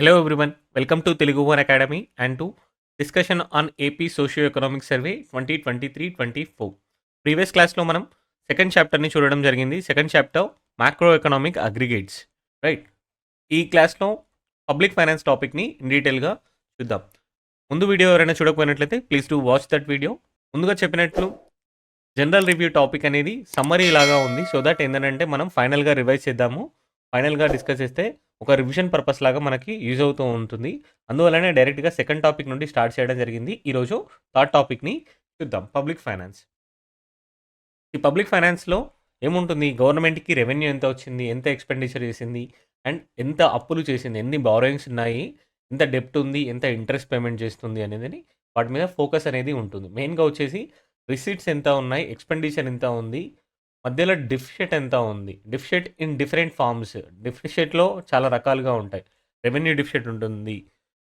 Hello everyone, welcome to Telugu One Academy and to discussion on AP Socio-Economic Survey 2023-24. Previous క్లాస్లో మనం second చాప్టర్ని చూడడం జరిగింది. Second chapter macro economic aggregates, right. ఈ క్లాస్లో public finance టాపిక్ని డీటెయిల్గా చూద్దాం. ముందు వీడియో ఎవరైనా చూడకపోయినట్లయితే please to watch that video. ముందుగా చెప్పినట్లు జనరల్ రివ్యూ టాపిక్ అనేది సమ్మరీ లాగా ఉంది. సో దట్ ఏంటంటే మనం ఫైనల్గా రివైజ్ చేద్దాము, ఫైనల్గా డిస్కస్ చేస్తే ఒక రివిజన్ పర్పస్ లాగా మనకి యూజ్ అవుతూ ఉంటుంది. అందువల్లనే డైరెక్ట్గా సెకండ్ టాపిక్ నుండి స్టార్ట్ చేయడం జరిగింది. ఈరోజు థర్డ్ టాపిక్ని చూద్దాం, పబ్లిక్ ఫైనాన్స్. ఈ పబ్లిక్ ఫైనాన్స్లో ఏముంటుంది, గవర్నమెంట్కి రెవెన్యూ ఎంత వచ్చింది, ఎంత ఎక్స్పెండిచర్ చేసింది, అండ్ ఎంత అప్పులు చేసింది, ఎన్ని బారోయింగ్స్ ఉన్నాయి, ఎంత డెప్ట్ ఉంది, ఎంత ఇంట్రెస్ట్ పేమెంట్ చేస్తుంది అనేది వాటి మీద ఫోకస్ అనేది ఉంటుంది. మెయిన్గా వచ్చేసి రిసీట్స్ ఎంత ఉన్నాయి, ఎక్స్పెండిచర్ ఎంత ఉంది, మధ్యలో డిఫిషిట్ ఎంత ఉంది. Deficit in different forms. డిఫిషిట్లో చాలా రకాలుగా ఉంటాయి. రెవెన్యూ డిఫిషిట్ ఉంటుంది,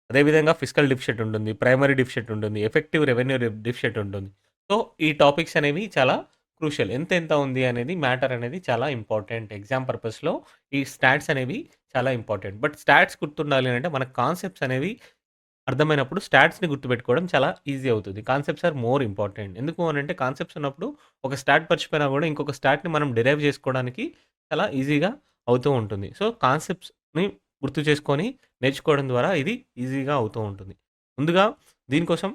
అదేవిధంగా ఫిజికల్ డిఫిషిట్ ఉంటుంది, ప్రైమరీ డిఫిషిట్ ఉంటుంది, ఎఫెక్టివ్ రెవెన్యూ డిఫిషిట్ ఉంటుంది. సో ఈ టాపిక్స్ అనేవి చాలా క్రూషియల్. ఎంత ఎంత ఉంది అనేది మ్యాటర్ అనేది చాలా ఇంపార్టెంట్. ఎగ్జామ్ పర్పస్లో ఈ స్టాట్స్ అనేవి చాలా ఇంపార్టెంట్. బట్ స్టాట్స్ గుర్తుండాలి అంటే మన కాన్సెప్ట్స్ అనేవి అర్థమైనప్పుడు స్టాట్స్ని గుర్తుపెట్టుకోవడం చాలా ఈజీ అవుతుంది. Concepts are more important. ఎందుకు అని అంటే కాన్సెప్ట్స్ ఉన్నప్పుడు ఒక స్టాట్ మర్చిపోయినా కూడా ఇంకొక స్టాట్ని మనం డిరైవ్ చేసుకోవడానికి చాలా ఈజీగా అవుతూ ఉంటుంది. సో కాన్సెప్ట్స్ని గుర్తు చేసుకొని నేర్చుకోవడం ద్వారా ఇది ఈజీగా అవుతూ ఉంటుంది. ముందుగా దీనికోసం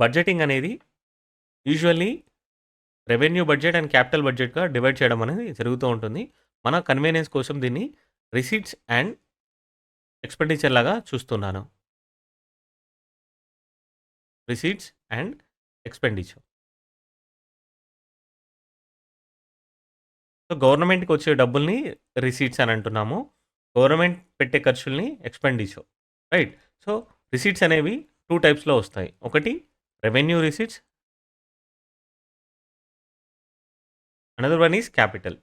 బడ్జెటింగ్ అనేది usually revenue budget and capital బడ్జెట్గా డివైడ్ చేయడం అనేది జరుగుతూ ఉంటుంది. మన కన్వీనియన్స్ కోసం దీన్ని రిసీట్స్ అండ్ ఎక్స్పెండిచర్ లాగా చూస్తున్నాను. Receipts and expenditure. సో గవర్నమెంట్కి వచ్చే డబ్బుల్ని రిసీట్స్ అని అంటున్నాము, గవర్నమెంట్ పెట్టే ఖర్చుల్ని ఎక్స్పెండిచర్, రైట్. సో రిసీట్స్ అనేవి టూ టైప్స్లో వస్తాయి. ఒకటి revenue receipts, another one is capital.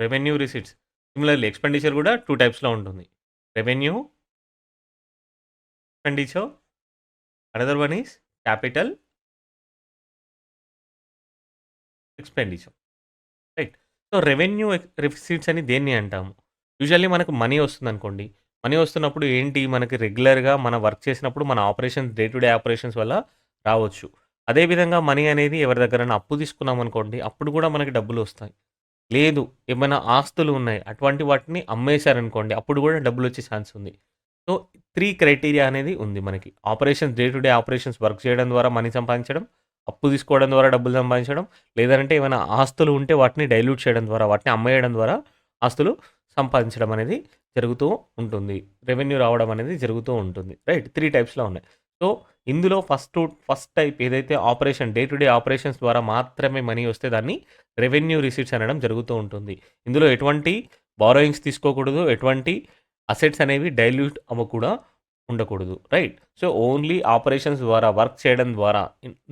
Revenue receipts similarly expenditure కూడా టూ టైప్స్లో ఉంటుంది. Revenue expenditure, another one is capital expenditure, right. So revenue receipts అని దేన్ని అంటాము? యూజువల్లీ మనకు మనీ వస్తుంది అనుకోండి. మనీ వస్తున్నప్పుడు ఏంటి, మనకి రెగ్యులర్గా మన వర్క్ చేసినప్పుడు మన operations, day to day operations వల్ల రావచ్చు. అదేవిధంగా మనీ అనేది ఎవరి దగ్గరైనా అప్పు తీసుకున్నాం అనుకోండి, అప్పుడు కూడా మనకి డబ్బులు వస్తాయి. లేదు ఏమైనా ఆస్తులు ఉన్నాయి, అటువంటి వాటిని అమ్మేశారనుకోండి, అప్పుడు కూడా డబ్బులు వచ్చే ఛాన్స్ ఉంది. సో 3 క్రైటీరియా అనేది ఉంది మనకి. Operations, day to day operations work చేయడం ద్వారా మనీ సంపాదించడం, అప్పు తీసుకోవడం ద్వారా డబ్బులు సంపాదించడం, లేదంటే ఏమైనా ఆస్తులు ఉంటే వాటిని డైల్యూట్ చేయడం ద్వారా, వాటిని అమ్మేయడం ద్వారా ఆస్తులు సంపాదించడం అనేది జరుగుతూ ఉంటుంది. రెవెన్యూ రావడం అనేది జరుగుతూ ఉంటుంది, రైట్. 3 టైప్స్లో ఉన్నాయి. సో ఇందులో ఫస్ట్ టైప్ ఏదైతే operation, day to day operations ద్వారా మాత్రమే మనీ వస్తే దాన్ని రెవెన్యూ రిసీట్స్ అనడం జరుగుతూ ఉంటుంది. ఇందులో ఎటువంటి బారోయింగ్స్ తీసుకోకూడదు, ఎటువంటి అసెట్స్ అనేవి డైల్యూట్ అవ్వకూడా ఉండకూడదు, రైట్. సో ఓన్లీ ఆపరేషన్స్ ద్వారా, వర్క్ చేయడం ద్వారా,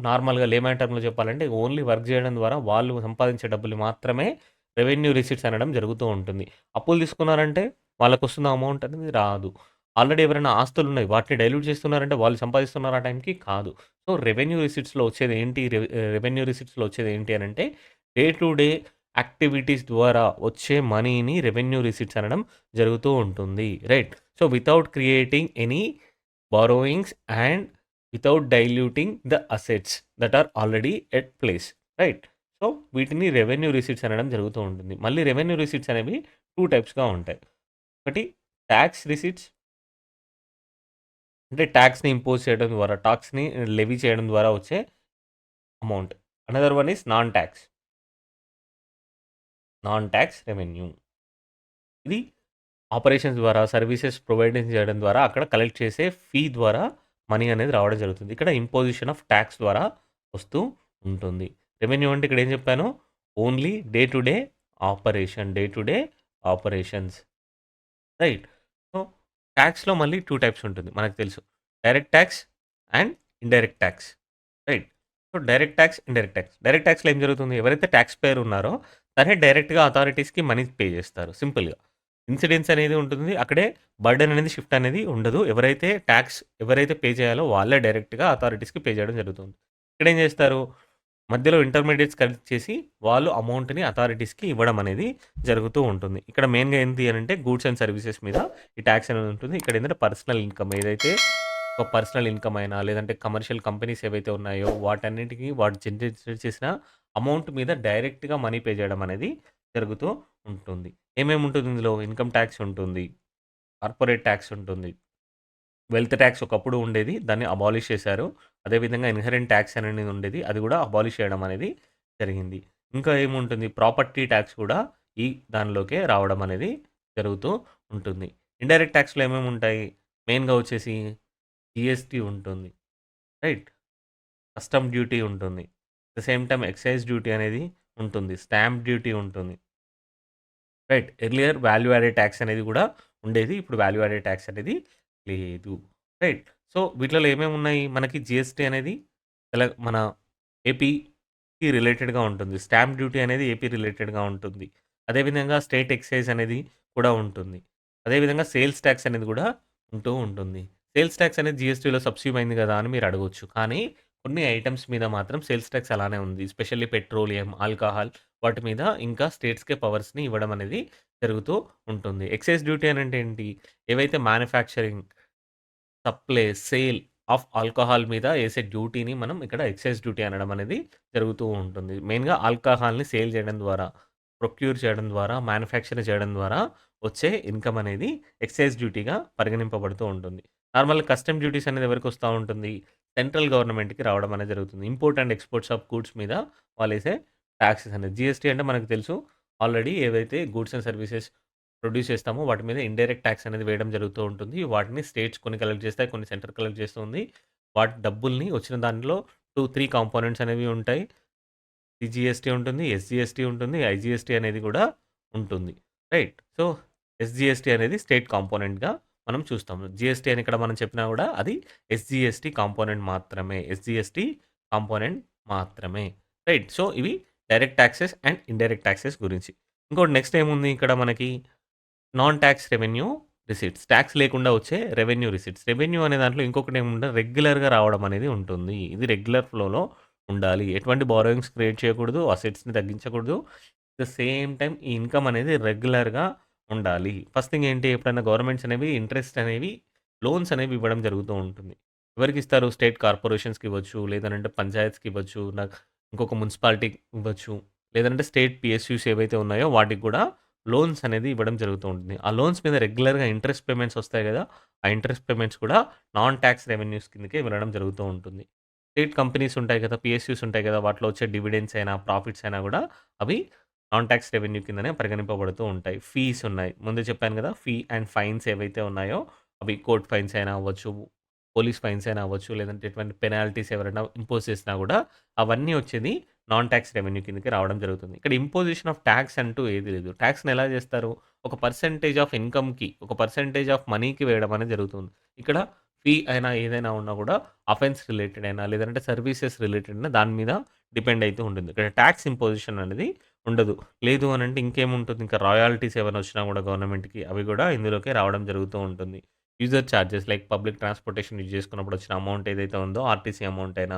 నార్మల్గా లేమన్ టర్మ్లో చెప్పాలంటే ఓన్లీ వర్క్ చేయడం ద్వారా వాళ్ళు సంపాదించే డబ్బులు మాత్రమే రెవెన్యూ రిసీట్స్ అనడం జరుగుతూ ఉంటుంది. అప్పులు తీసుకున్నారంటే వాళ్ళకు వస్తున్న అమౌంట్ అనేది రాదు. ఆల్రెడీ ఎవరైనా ఆస్తులు ఉన్నాయి, వాటిని డైల్యూట్ చేస్తున్నారంటే వాళ్ళు సంపాదిస్తున్నారు ఆ టైంకి కాదు. సో రెవెన్యూ రిసీట్స్లో వచ్చేది ఏంటి, రెవెన్యూ రిసీట్స్లో వచ్చేది ఏంటి అని అంటే డే టు డే యాక్టివిటీస్ ద్వారా వచ్చే మనీని రెవెన్యూ రిసీట్స్ అనడం జరుగుతూ ఉంటుంది, right. So without creating any borrowings and without diluting the assets that are already at place, right. So వీటిని రెవెన్యూ రిసీట్స్ అనడం జరుగుతూ ఉంటుంది. మళ్ళీ రెవెన్యూ రిసీట్స్ అనేవి 2 టైప్స్గా ఉంటాయి. ఒకటి ట్యాక్స్ రిసీట్స్, అంటే ట్యాక్స్ని ఇంపోజ్ చేయడం ద్వారా, టాక్స్ని లెవీ చేయడం ద్వారా వచ్చే amount. Another one is non tax revenue. ఇది ఆపరేషన్స్ ద్వారా, సర్వీసెస్ ప్రొవైడింగ్ చేయడం ద్వారా అక్కడ కలెక్ట్ చేసే ఫీ ద్వారా మనీ అనేది రావడం జరుగుతుంది. ఇక్కడ ఇంపోజిషన్ ఆఫ్ ట్యాక్స్ ద్వారా వస్తూ ఉంటుంది. రెవెన్యూ అంటే ఇక్కడ ఏం చెప్పాను, only day to day operations, right. So ట్యాక్స్లో మళ్ళీ 2 టైప్స్ ఉంటుంది మనకు తెలుసు, direct tax and indirect tax, right. So direct tax, indirect tax. Direct ట్యాక్స్లో ఏం జరుగుతుంది, ఎవరైతే ట్యాక్స్ పేయర్ ఉన్నారో తనే డైరెక్ట్గా అథారిటీస్కి మనీ పే చేస్తారు. సింపుల్గా ఇన్సిడెన్స్ అనేది ఉంటుంది, అక్కడే బర్డెన్ అనేది షిఫ్ట్ అనేది ఉండదు. ఎవరైతే పే చేయాలో వాళ్ళే డైరెక్ట్గా అథారిటీస్కి పే చేయడం జరుగుతుంది. ఇక్కడ ఏం చేస్తారు, మధ్యలో ఇంటర్మీడియేట్స్ కలెక్ట్ చేసి వాళ్ళు అమౌంట్‌ని అథారిటీస్‌కి ఇవ్వడం అనేది జరుగుతూ ఉంటుంది. ఇక్కడ మెయిన్‌గా ఏంటి అనంటే గూడ్స్ అండ్ సర్వీసెస్ మీద ఈ టాక్స్ అనేది ఉంటుంది. ఇక్కడ ఏంటంటే పర్సనల్ ఇన్‌కమ్ ఏదైతే ఒక పర్సనల్ ఇన్‌కమ్ అయినా లేదంటే కమర్షియల్ కంపెనీస్ ఏవైతే ఉన్నాయో వాటన్నిటికి వాటి జనరేట్ చేసిన అమౌంట్ మీద డైరెక్ట్‌గా మనీ పే చేయడం అనేది జరుగుతూ ఉంటుంది. ఏమేమి ఉంటుంది ఇందులో? ఇన్‌కమ్ టాక్స్ ఉంటుంది. కార్పొరేట్ టాక్స్ ఉంటుంది. వెల్త్ టాక్స్ ఒకప్పుడు ఉండేది. దాన్ని అబాలిష్ చేశారు. అదేవిధంగా ఇన్‌హెరెంట్ టాక్స్ అనేది ఉండేది. అది కూడా అబాలిష్ చేయడం అనేది జరిగింది. ఇంకా ఏముంటుంది? ప్రాపర్టీ టాక్స్ కూడా ఈ దానిలోకే రావడం అనేది జరుగుతూ ఉంటుంది. ఇండైరెక్ట్ టాక్స్‌లో ఏమేమి ఉంటాయి? మెయిన్‌గా వచ్చేసి జీఎస్టీ ఉంటుంది. రైట్. కస్టమ్ డ్యూటీ ఉంటుంది. At the same time excise duty అనేది ఉంటుంది. స్టాంప్ డ్యూటీ ఉంటుంది. Right. Earlier value added tax అనేది కూడా ఉండేది. ఇప్పుడు వాల్యూ యాడెడ్ టాక్స్ అనేది లేదు. రైట్. సో, వీటిలలో ఏమేమున్నాయి? మనకి జీఎస్టీ అనేది మన ఏపీకి రిలేటెడ్‌గా ఉంటుంది. స్టాంప్ డ్యూటీ అనేది ఏపీ రిలేటెడ్‌గా ఉంటుంది. అదేవిధంగా స్టేట్ ఎక్సైజ్ అనేది కూడా ఉంటుంది. అదేవిధంగా సేల్స్ టాక్స్ అనేది కూడా ఉంటూ ఉంటుంది. సేల్స్ టాక్స్ అనేది జీఎస్టీలో సబ్స్యూమ్ అయింది కదా! అని మీరు అడగొచ్చు. కానీ కొన్ని ఐటెమ్స్ మీద మాత్రం సేల్స్ టాక్స్ అలానే ఉంది. ఎస్పెషల్లీ పెట్రోలియం, ఆల్కహాల్ వాటి మీద ఇంకా స్టేట్స్‌కే పవర్స్‌ని ఇవ్వడం అనేది జరుగుతూ ఉంటుంది. ఎక్సైజ్ డ్యూటీ అనంటే ఏంటి? ఏవైతే manufacturing, supply, sale of alcohol మీద ఏసే డ్యూటీని మనం ఇక్కడ ఎక్సైజ్ డ్యూటీ అనడం అనేది జరుగుతూ ఉంటుంది. మెయిన్‌గా ఆల్కహాల్‌ని సేల్ చేయడం ద్వారా, ప్రొక్యూర్ చేయడం ద్వారా, మ్యానుఫ్యాక్చర్ చేయడం ద్వారా వచ్చే ఇన్‌కమ్ అనేది ఎక్సైజ్ డ్యూటీగా పరిగణింపబడుతూ ఉంటుంది. నార్మల్‌గా కస్టమ్ డ్యూటీస్ అనేది ఎవరికొస్తా ఉంటుంది? సెంట్రల్ గవర్నమెంట్‌కి రావడం అనేది జరుగుతుంది. Import and exports of goods మీద వాళ్ళేసే టాక్సెస్ అనేది. జీఎస్టీ అంటే మనకు తెలుసు ఆల్రెడీ ఏవైతే గూడ్స్ అండ్ సర్వీసెస్ ప్రొడ్యూస్ చేస్తామో వాటి మీద ఇండైరెక్ట్ టాక్స్ అనేది వేయడం జరుగుతూ ఉంటుంది. వాటిని స్టేట్స్ కొన్ని కలెక్ట్ చేస్తాయి. కొన్ని సెంటర్ కలెక్ట్ చేస్తుంది. వాటి డబ్బుల్ని వచ్చిన దాంట్లో 2, 3 కాంపోనెంట్స్ అనేవి ఉంటాయి. సీజీఎస్టీ ఉంటుంది. ఎస్‌జీఎస్టీ ఉంటుంది. ఐజీఎస్టీ అనేది కూడా ఉంటుంది. రైట్. సో, ఎస్‌జీఎస్టీ అనేది స్టేట్ కాంపోనెంట్‌గా మనం చూస్తాము. జీఎస్టీ అని ఇక్కడ మనం చెప్పినా కూడా అది ఎస్‌జీఎస్టీ కాంపోనెంట్ మాత్రమే. ఎస్‌జీఎస్టీ కాంపోనెంట్ మాత్రమే. రైట్. సో, ఇవి direct taxes and indirect taxes గురించి. ఇంకోటి నెక్స్ట్ ఏముంది ఇక్కడ మనకి non tax revenue receipts. Talks లేకుండా వచ్చే రెవెన్యూ రిసీట్స్. రెవెన్యూ అనే దాంట్లో ఇంకొకటి ఏముంటే రెగ్యులర్‌గా రావడం అనేది ఉంటుంది. ఇది రెగ్యులర్ ఫ్లోలో ఉండాలి. ఎటువంటి బారోయింగ్స్ క్రియేట్ చేయకూడదు. అసెట్స్‌ని తగ్గించకూడదు. ద సేమ్ టైమ్ ఈ ఇన్‌కమ్ అనేది రెగ్యులర్‌గా ఉండాలి. ఫస్ట్ థింగ్ ఏంటి? ఎప్పుడైనా గవర్నమెంట్స్ అనేవి ఇంట్రెస్ట్ అనేవి లోన్స్ అనేవి ఇవ్వడం జరుగుతూ ఉంటుంది. ఎవరికిస్తారు? స్టేట్ కార్పొరేషన్స్‌కి ఇవ్వచ్చు. లేదనంటే పంచాయత్స్‌కి ఇవ్వచ్చు. ఇంకొక మున్సిపాలిటీకి ఇవ్వచ్చు. లేదంటే స్టేట్ పీఎస్యూస్ ఏవైతే ఉన్నాయో వాటికి కూడా లోన్స్ అనేది ఇవ్వడం జరుగుతూ ఉంటుంది. ఆ లోన్స్ మీద రెగ్యులర్‌గా ఇంట్రెస్ట్ పేమెంట్స్ వస్తాయి గదా! ఆ ఇంట్రెస్ట్ పేమెంట్స్ కూడా నాన్ టాక్స్ రెవెన్యూస్ కిందకే వెళ్ళడం జరుగుతూ ఉంటుంది. స్టేట్ కంపెనీస్ ఉంటాయి కదా! పీఎస్యూస్ ఉంటాయి కదా! వాటిలో వచ్చే డివిడెండ్స్ అయినా, ప్రాఫిట్స్ అయినా గూడా అవి నాన్ టాక్స్ రెవెన్యూ కిందనే పరిగణింపబడుతూ ఉంటాయి. ఫీస్ ఉన్నాయి. ముందే చెప్పాను గదా! ఫీ అండ్ ఫైన్స్ ఏవైతే ఉన్నాయో అవి కోర్ట్ ఫైన్స్ అయినా అవ్వచ్చు, పోలీస్ ఫైన్స్ అయినా అవ్వచ్చు, లేదంటే ఎటువంటి పెనాల్టీస్ ఎవరైనా ఇంపోజ్ చేసినా గూడా అవన్నీ వచ్చేది నాన్ టాక్స్ రెవెన్యూ కిందకి రావడం జరుగుతుంది. ఇక్కడ ఇంపోజిషన్ ఆఫ్ టాక్స్ అంటూ ఏది లేదు. టాక్స్‌ని ఎలా చేస్తారు? ఒక పర్సెంటేజ్ ఆఫ్ ఇన్‌కమ్‌కి, ఒక పర్సెంటేజ్ ఆఫ్ మనీకి వేయడం అనేది జరుగుతుంది. ఇక్కడ ఫీ అయినా ఏదైనా ఉన్నా కూడా అఫెన్స్ రిలేటెడ్ అయినా, లేదంటే సర్వీసెస్ రిలేటెడ్ అయినా దాని మీద డిపెండ్ అయితూ ఉంటుంది. ఇక్కడ టాక్స్ ఇంపోజిషన్ అనేది ఉండదు. లేదు అనంటే ఇంకేముంటుంది? ఇంకా రాయల్టీస్ ఏమైనా వచ్చినా కూడా గవర్నమెంట్‌కి అవి కూడా ఇందులోకే రావడం జరుగుతూ ఉంటుంది. User charges like public transportation use చేసుకున్నప్పుడు వచ్చిన అమౌంట్ ఏదైతే ఉందో ఆర్టీసీ అమౌంట్ అయినా,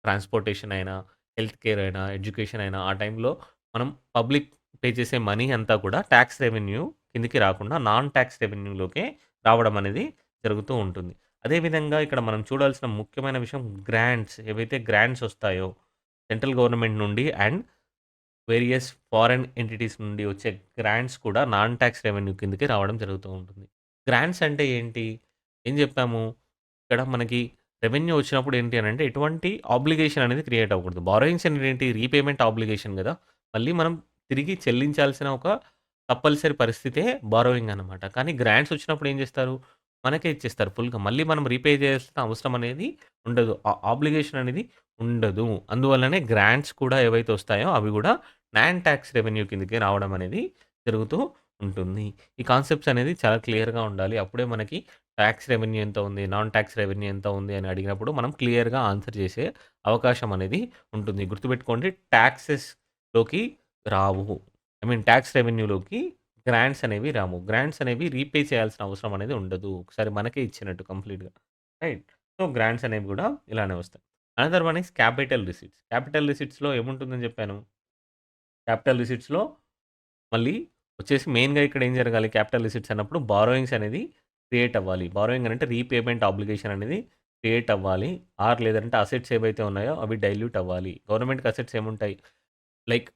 ట్రాన్స్‌పోర్టేషన్ అయినా, హెల్త్ కేర్ అయినా, ఎడ్యుకేషన్ అయినా ఆ టైంలో మనం పబ్లిక్ పే చేసే మనీ అంతా కూడా టాక్స్ రెవెన్యూ కిందకి రాకుండా నాన్ టాక్స్ రెవెన్యూలోకే రావడం అనేది జరుగుతూ ఉంటుంది. అదేవిధంగా ఇక్కడ మనం చూడాల్సిన ముఖ్యమైన విషయం గ్రాంట్స్. ఏవైతే గ్రాంట్స్ వస్తాయో సెంట్రల్ గవర్నమెంట్ నుండి అండ్ వేరియస్ ఫారెన్ ఎంటిటీస్ నుండి వచ్చే గ్రాంట్స్ కూడా నాన్ టాక్స్ రెవెన్యూ కిందకి రావడం జరుగుతూ ఉంటుంది. గ్రాంట్స్ అంటే ఏంటి? ఏం చెప్పాము? ఇక్కడ మనకి రెవెన్యూ వచ్చినప్పుడు ఏంటి అనంటే ఎటువంటి ఆబ్లిగేషన్ అనేది క్రియేట్ అవ్వకూడదు. బారోయింగ్స్ అంటే ఏంటి? రీపేమెంట్ ఆబ్లిగేషన్ గదా! మళ్ళీ మనం తిరిగి చెల్లించాల్సిన ఒక తప్పనిసరి పరిస్థితే బారోయింగ్ అనమాట. కానీ గ్రాంట్స్ వచ్చినప్పుడు ఏం చేస్తారు? మనకే ఇచ్చేస్తారు ఫుల్‌గా. మళ్ళీ మనం రీపే చేయాల్సిన అవసరం అనేది ఉండదు. ఆ ఆబ్లిగేషన్ అనేది ఉండదు. అందువల్లనే గ్రాంట్స్ కూడా ఏవైతే వస్తాయో అవి గూడా నాన్ టాక్స్ రెవెన్యూ కిందకి రావడం అనేది జరుగుతూ ఉంటుంది. ఈ కాన్సెప్ట్స్ అనేది చాలా క్లియర్‌గా ఉండాలి. అప్పుడే మనకి టాక్స్ రెవెన్యూ ఎంత ఉంది? నాన్ టాక్స్ రెవెన్యూ ఎంత ఉంది? అని అడిగినప్పుడు మనం క్లియర్‌గా ఆన్సర్ చేసే అవకాశం అనేది ఉంటుంది. గుర్తుపెట్టుకోండి టాక్సెస్‌లోకి రావు. ఐ మీన్ టాక్స్ రెవెన్యూలోకి గ్రాంట్స్ అనేవి రావు. గ్రాంట్స్ అనేవి రీపే చేయాల్సిన అవసరం అనేది ఉండదు. ఒకసారి మనకే ఇచ్చినట్టు కంప్లీట్‌గా. రైట్. సో, గ్రాంట్స్ అనేవి గూడా ఇలానే వస్తాయి. Another one is capital receipts. Capital రిసిట్స్‌లో ఏముంటుందని చెప్పాను? క్యాపిటల్ రిసిట్స్‌లో మళ్ళీ వచ్చేసి మెయిన్‌గా ఇక్కడ ఏం జరగాలి క్యాపిటల్ రిసిట్స్ అన్నప్పుడు బారోయింగ్స్ అనేది క్రియేట్ అవ్వాలి. బారోయింగ్ అంటే రీపేమెంట్ ఆబ్లిగేషన్ అనేది క్రియేట్ అవ్వాలి. లేదంటే అసెట్స్ ఏవైతే ఉన్నాయో అవి డైల్యూట్ అవ్వాలి. గవర్నమెంట్‌కి అసెట్స్ ఏముంటాయి? లైక్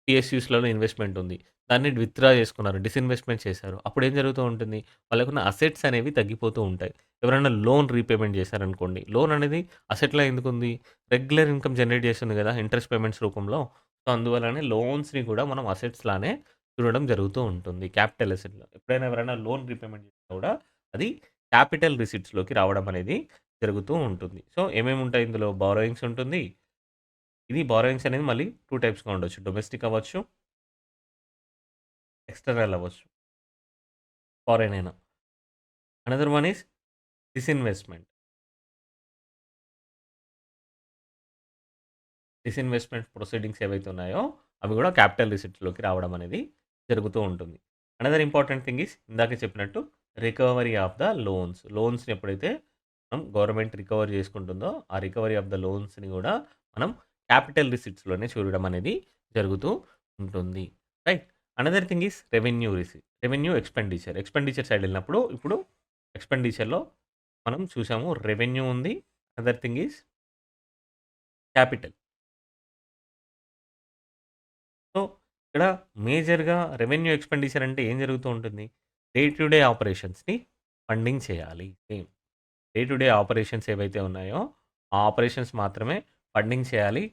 పిఎస్‌యూస్‌లలో ఇన్వెస్ట్‌మెంట్ ఉంది. దాన్ని విత్‌డ్రా చేసుకున్నారు. డిస్‌ఇన్వెస్ట్‌మెంట్ చేశారు. అప్పుడేం జరుగుతూ ఉంటుంది? వాళ్ళకున్న అసెట్స్ అనేవి తగ్గిపోతూ ఉంటాయి. ఎవరైనా లోన్ రీపేమెంట్ చేశారనుకోండి. లోన్ అనేది అసెట్‌లా ఎందుకుంది? రెగ్యులర్ ఇన్‌కమ్ జనరేట్ చేస్తుంది కదా! ఇంట్రెస్ట్ పేమెంట్స్ రూపంలో. సో, అందువల్లనే లోన్స్‌ని కూడా మనం అసెట్స్ లానే చూడడం జరుగుతూ ఉంటుంది. క్యాపిటల్ అసెట్‌లో. ఎప్పుడైనా ఎవరైనా లోన్ రీపేమెంట్ చేసినా కూడా అది క్యాపిటల్ రిసిట్స్‌లోకి రావడం అనేది జరుగుతూ ఉంటుంది. సో, ఏమేమి ఉంటాయి ఇందులో? బారోయింగ్స్ ఉంటుంది. ఇది బారోయింగ్స్ అనేది మళ్ళీ 2 టైప్స్‌గా ఉండొచ్చు. డొమెస్టిక్ అవ్వచ్చు, ఎక్స్‌టర్నల్ అవ్వచ్చు. ఫారెన్ అయినా. Another one is disinvestment. Disinvestment proceedings ఏవైతే ఉన్నాయో అవి కూడా క్యాపిటల్ రిసిట్స్‌లోకి రావడం అనేది జరుగుతూ ఉంటుంది. అనదర్ ఇంపార్టెంట్ థింగ్ ఈస్ ఇందాక చెప్పినట్టు రికవరీ ఆఫ్ ద లోన్స్. లోన్స్‌ని ఎప్పుడైతే మనం గవర్నమెంట్ రికవర్ చేసుకుంటుందో ఆ రికవరీ ఆఫ్ ద లోన్స్‌ని కూడా మనం క్యాపిటల్ రిసిట్స్‌లోనే చూడడం అనేది జరుగుతూ ఉంటుంది. Right. Another thing is revenue receipt. Revenue expenditure. Expenditure side వెళ్ళినప్పుడు ఇప్పుడు ఎక్స్‌పెండిచర్‌లో మనం చూసాము రెవెన్యూ ఉంది. Other thing is capital. So, ఇక్కడ మేజర్‌గా రెవెన్యూ ఎక్స్‌పెండిచర్ అంటే ఏం జరుగుతూ ఉంటుంది? డే టు డే ఆపరేషన్స్‌ని ఫండింగ్ చేయాలి. డే టు డే ఆపరేషన్స్ ఏవైతే ఉన్నాయో, ఆ ఆపరేషన్స్ మాత్రమే ఫండింగ్ చేయాలి.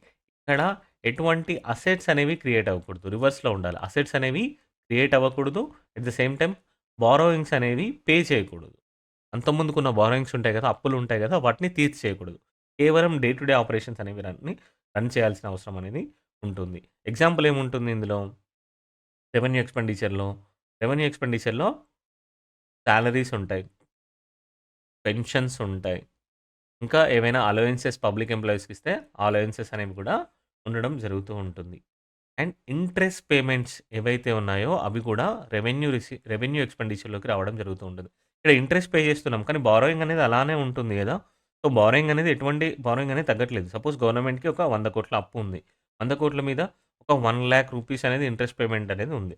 ఇక్కడ ఎటువంటి అసెట్స్ అనేవి క్రియేట్ అవ్వకూడదు. రివర్స్‌లో ఉండాలి. అసెట్స్ అనేవి క్రియేట్ అవ్వకూడదు. At the same time borrowings అనేవి పే చేయకూడదు. అంతకుముందుకున్న బారోయింగ్స్ ఉంటాయి కదా! అప్పులు ఉంటాయి కదా! వాటిని తీర్చేయకూడదు. కేవలం డే టు డే ఆపరేషన్స్ అనేవి రన్ చేయాల్సిన అవసరం అనేది ఉంటుంది. ఎగ్జాంపుల్ ఏముంటుంది ఇందులో? రెవెన్యూ ఎక్స్‌పెండిచర్‌లో, రెవెన్యూ ఎక్స్‌పెండిచర్‌లో సాలరీస్ ఉంటాయి. పెన్షన్స్ ఉంటాయి. ఇంకా ఏవైనా అలవెన్సెస్ పబ్లిక్ ఎంప్లాయీస్‌కి ఇస్తే, ఆ అలవెన్సెస్ అనేవి కూడా ఉండడం జరుగుతూ ఉంటుంది. అండ్ ఇంట్రెస్ట్ పేమెంట్స్ ఏవైతే ఉన్నాయో అవి కూడా రెవెన్యూ ఎక్స్‌పెండిచర్‌లోకి రావడం జరుగుతూ ఉంటుంది. ఇక్కడ ఇంట్రెస్ట్ పే చేస్తున్నాం. కానీ బారోయింగ్ అనేది అలానే ఉంటుంది గదా! సో, బారోయింగ్ అనేది ఎటువంటి బారోయింగ్ అనేది తగ్గట్లేదు. సపోజ్ గవర్నమెంట్‌కి ఒక 100,00,00,000 అప్పు ఉంది. 100,00,00,000 మీద ఒక 1,00,000 రూపీస్ అనేది ఇంట్రెస్ట్ పేమెంట్ అనేది ఉంది.